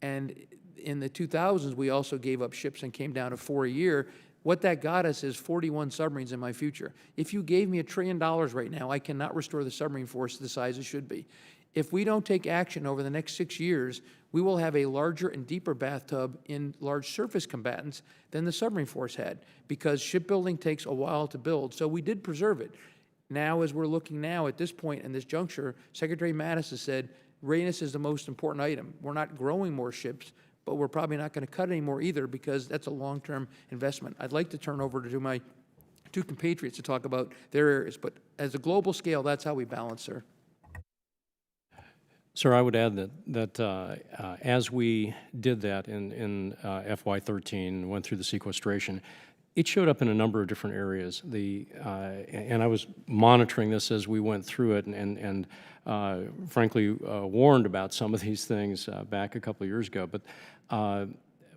and in the 2000s, we also gave up ships and came down to 4 a year. What that got us is 41 submarines in my future. If you gave me $1 trillion right now, I cannot restore the submarine force to the size it should be. If we don't take action over the next 6 years, we will have a larger and deeper bathtub in large surface combatants than the submarine force had, because shipbuilding takes a while to build. So we did preserve it. Now, as we're looking now at this point in this juncture, Secretary Mattis has said, readiness is the most important item. We're not growing more ships, but we're probably not going to cut any more either, because that's a long-term investment. I'd like to turn over to my two compatriots to talk about their areas, but as a global scale, that's how we balance, sir. Sir, I would add that as we did that in FY13 and went through the sequestration, it showed up in a number of different areas. And I was monitoring this as we went through it, and frankly warned about some of these things back a couple of years ago. But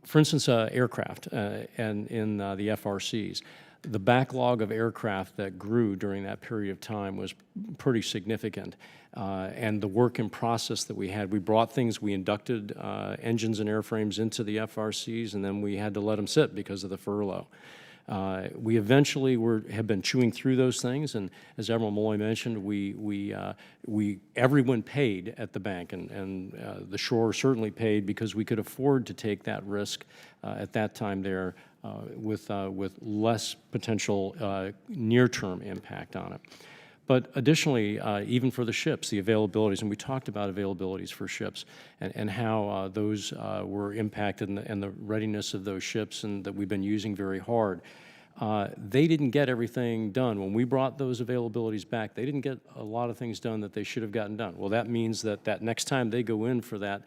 for instance, aircraft and in the FRCs, the backlog of aircraft that grew during that period of time was pretty significant. And the work in process that we had, we brought things, we inducted engines and airframes into the FRCs, and then we had to let them sit because of the furlough. We eventually have been chewing through those things, and as Admiral Mulloy mentioned, everyone paid at the bank, and the shore certainly paid because we could afford to take that risk at that time there with less potential near-term impact on it. But additionally, even for the ships, the availabilities, and we talked about availabilities for ships and how those were impacted and the readiness of those ships and that we've been using very hard. They didn't get everything done. When we brought those availabilities back, they didn't get a lot of things done that they should have gotten done. Well, that means that next time they go in for that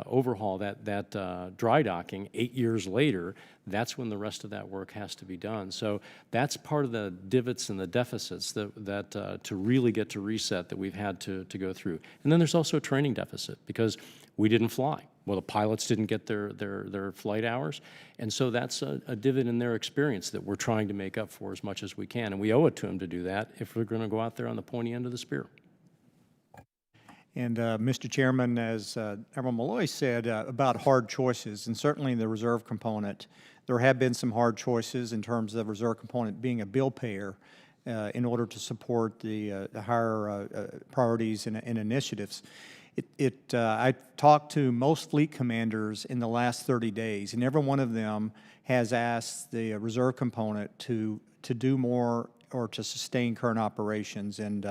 overhaul, that dry docking 8 years later, that's when the rest of that work has to be done. So that's part of the divots and the deficits that to really get to reset that we've had to go through. And then there's also a training deficit because we didn't fly. Well, the pilots didn't get their flight hours, and so that's a divot in their experience that we're trying to make up for as much as we can, and we owe it to them to do that if we're going to go out there on the pointy end of the spear. And Mr. Chairman, as Admiral Mulloy said about hard choices, and certainly in the reserve component, there have been some hard choices in terms of reserve component being a bill payer in order to support the higher priorities and initiatives. I talked to most fleet commanders in the last 30 days, and every one of them has asked the reserve component to do more or to sustain current operations. And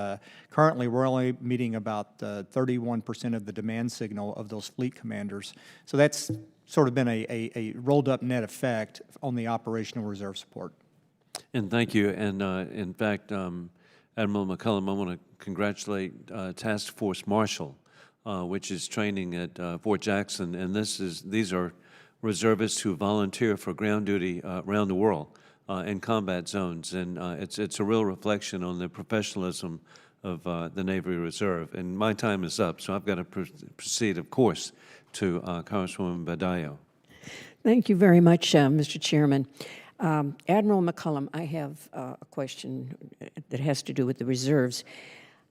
currently, we're only meeting about 31% of the demand signal of those fleet commanders. So that's sort of been a rolled-up net effect on the operational reserve support. And thank you. And in fact, Admiral McCollum, I want to congratulate Task Force Marshall, which is training at Fort Jackson, and these are reservists who volunteer for ground duty around the world in combat zones, and it's a real reflection on the professionalism of the Navy Reserve. And my time is up, so I've got to proceed, of course, to Congresswoman Badillo. Thank you very much, Mr. Chairman. Admiral McCollum, I have a question that has to do with the reserves.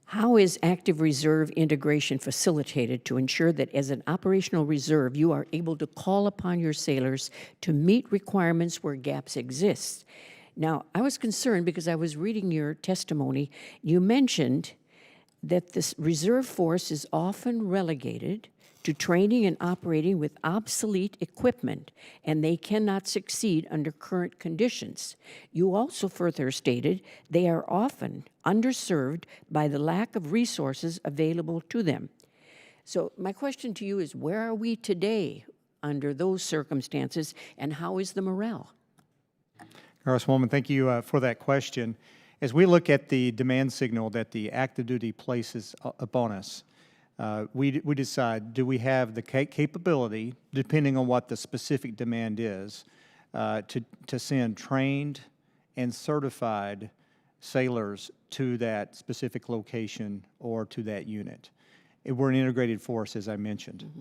How is active reserve integration facilitated to ensure that as an operational reserve, you are able to call upon your sailors to meet requirements where gaps exist? Now, I was concerned because I was reading your testimony. You mentioned that this reserve force is often relegated to training and operating with obsolete equipment, and they cannot succeed under current conditions. You also further stated they are often underserved by the lack of resources available to them. So my question to you is, where are we today under those circumstances, and how is the morale? Congresswoman, thank you for that question. As we look at the demand signal that the active duty places upon us, we decide, do we have the capability, depending on what the specific demand is, to send trained and certified sailors to that specific location or to that unit. We're an integrated force, as I mentioned. Mm-hmm.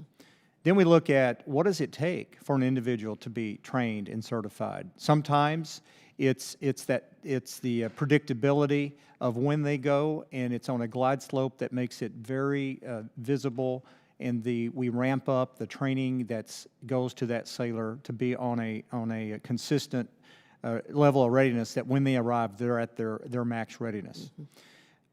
Then we look at what does it take for an individual to be trained and certified. Sometimes it's the predictability of when they go, and it's on a glide slope that makes it very visible, and we ramp up the training that goes to that sailor to be on a consistent level of readiness that when they arrive, they're at their max readiness. Mm-hmm.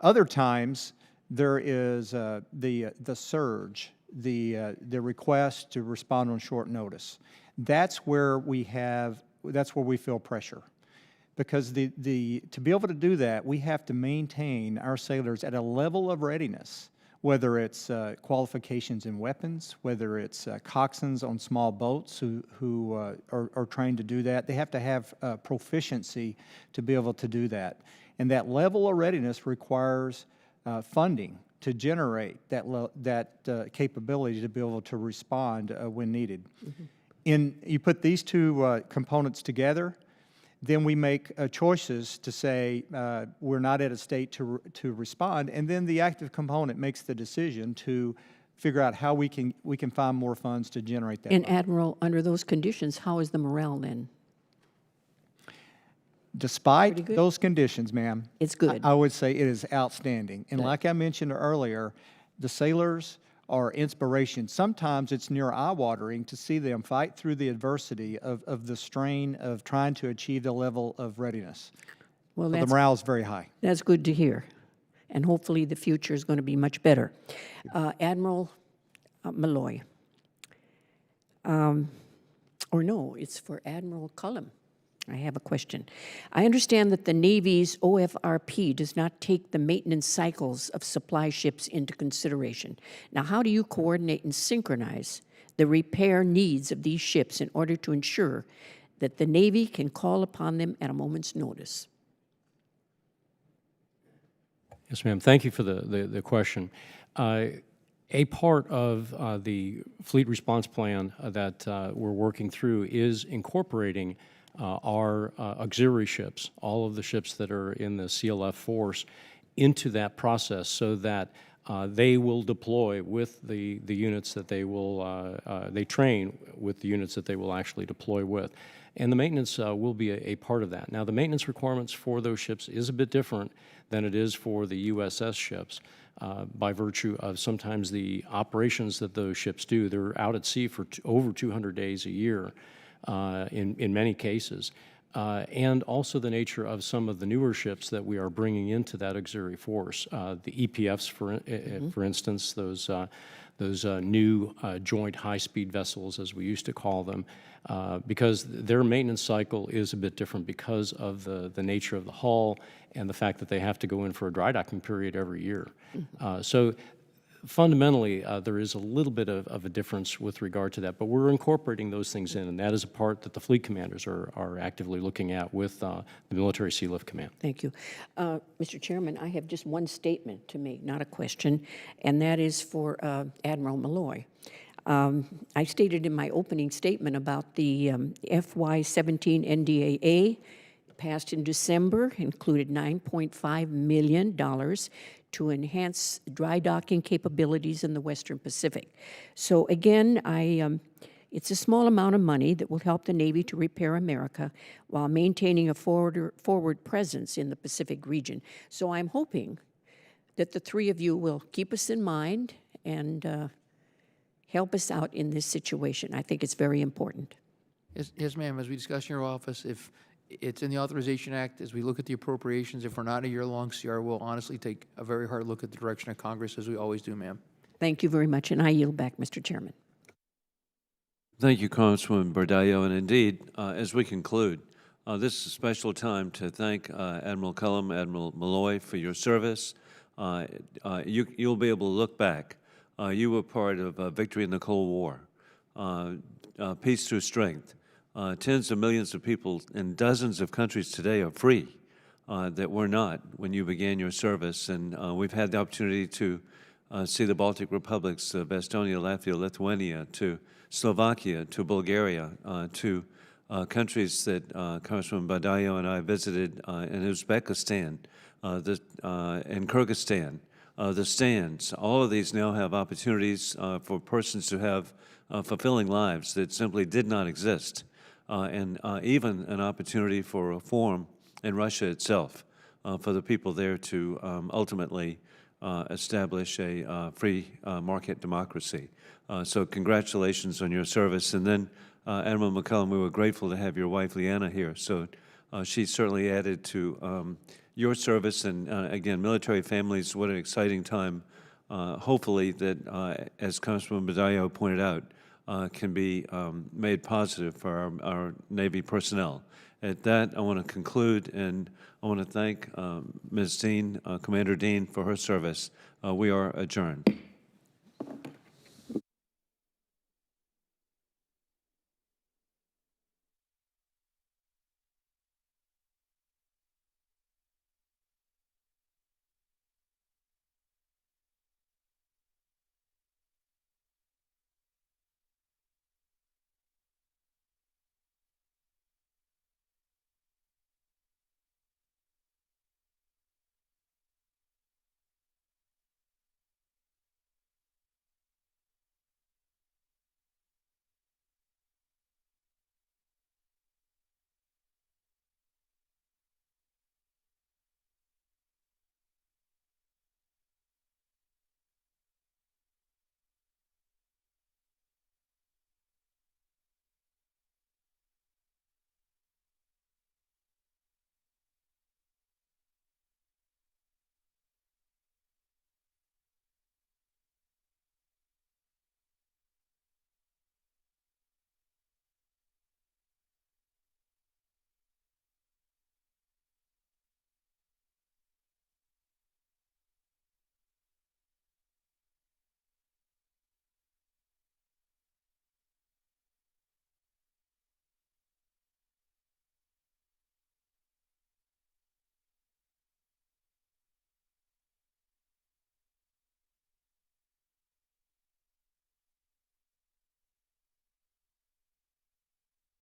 Other times, there is the surge, the request to respond on short notice. That's where we feel pressure, because to be able to do that, we have to maintain our sailors at a level of readiness, whether it's qualifications in weapons, whether it's coxswains on small boats who are trained to do that. They have to have proficiency to be able to do that. And that level of readiness requires funding to generate that capability to be able to respond when needed. Mm-hmm. You put these two components together, then we make choices to say we're not at a state to respond, and then the active component makes the decision to figure out how we can find more funds to generate that. And money. Admiral, under those conditions, how is the morale then? Despite those conditions, ma'am, it's good. I would say it is outstanding. And good. Like I mentioned earlier, the sailors are inspiration. Sometimes it's near eye-watering to see them fight through the adversity of the strain of trying to achieve the level of readiness. Well, so the morale is very high. That's good to hear. And hopefully the future is going to be much better. Admiral Mulloy. Or no, it's for Admiral Cullom. I have a question. I understand that the Navy's OFRP does not take the maintenance cycles of supply ships into consideration. Now, how do you coordinate and synchronize the repair needs of these ships in order to ensure that the Navy can call upon them at a moment's notice? Yes, ma'am. Thank you for the question. A part of the fleet response plan that we're working through is incorporating our auxiliary ships, all of the ships that are in the CLF force, into that process so that they will deploy with the units that they train with the units that they will actually deploy with. And the maintenance will be a part of that. Now, the maintenance requirements for those ships is a bit different than it is for the USS ships by virtue of sometimes the operations that those ships do. They're out at sea for over 200 days a year in many cases. And also the nature of some of the newer ships that we are bringing into that auxiliary force. The EPFs, for instance, those new joint high-speed vessels, as we used to call them, because their maintenance cycle is a bit different because of the nature of the hull and the fact that they have to go in for a dry docking period every year. So fundamentally, there is a little bit of a difference with regard to that, but we're incorporating those things in, and that is a part that the fleet commanders are actively looking at with the Military Sea Lift Command. Thank you. Mr. Chairman, I have just one statement to make, not a question, and that is for Admiral Mulloy. I stated in my opening statement about the FY17 NDAA passed in December, included $9.5 million to enhance dry docking capabilities in the Western Pacific. So again, it's a small amount of money that will help the Navy to repair America while maintaining a forward presence in the Pacific region. So I'm hoping that the three of you will keep us in mind and help us out in this situation. I think it's very important. Yes, ma'am. As we discuss in your office, if it's in the Authorization Act, as we look at the appropriations, if we're not a year-long CR, we'll honestly take a very hard look at the direction of Congress, as we always do, ma'am. Thank you very much, and I yield back, Mr. Chairman. Thank you, Congresswoman Bordallo. And indeed, as we conclude, this is a special time to thank Admiral Cullom, Admiral Mulloy for your service. You'll be able to look back. You were part of victory in the Cold War, peace through strength. Tens of millions of people in dozens of countries today are free that were not when you began your service. And we've had the opportunity to see the Baltic republics of Estonia, Latvia, Lithuania, to Slovakia, to Bulgaria, to countries that Congressman Bordallo and I visited in Uzbekistan, in Kyrgyzstan, the stands. All of these now have opportunities for persons to have fulfilling lives that simply did not exist. And even an opportunity for reform in Russia itself, for the people there to ultimately establish a free market democracy. So congratulations on your service. And then, Admiral McCollum, we were grateful to have your wife, Leanna, here. So she certainly added to your service. And again, military families, what an exciting time. Hopefully that, as Congressman Bordallo pointed out, can be made positive for our Navy personnel. At that, I want to conclude, and I want to thank Ms. Dean, Commander Dean, for her service. We are adjourned.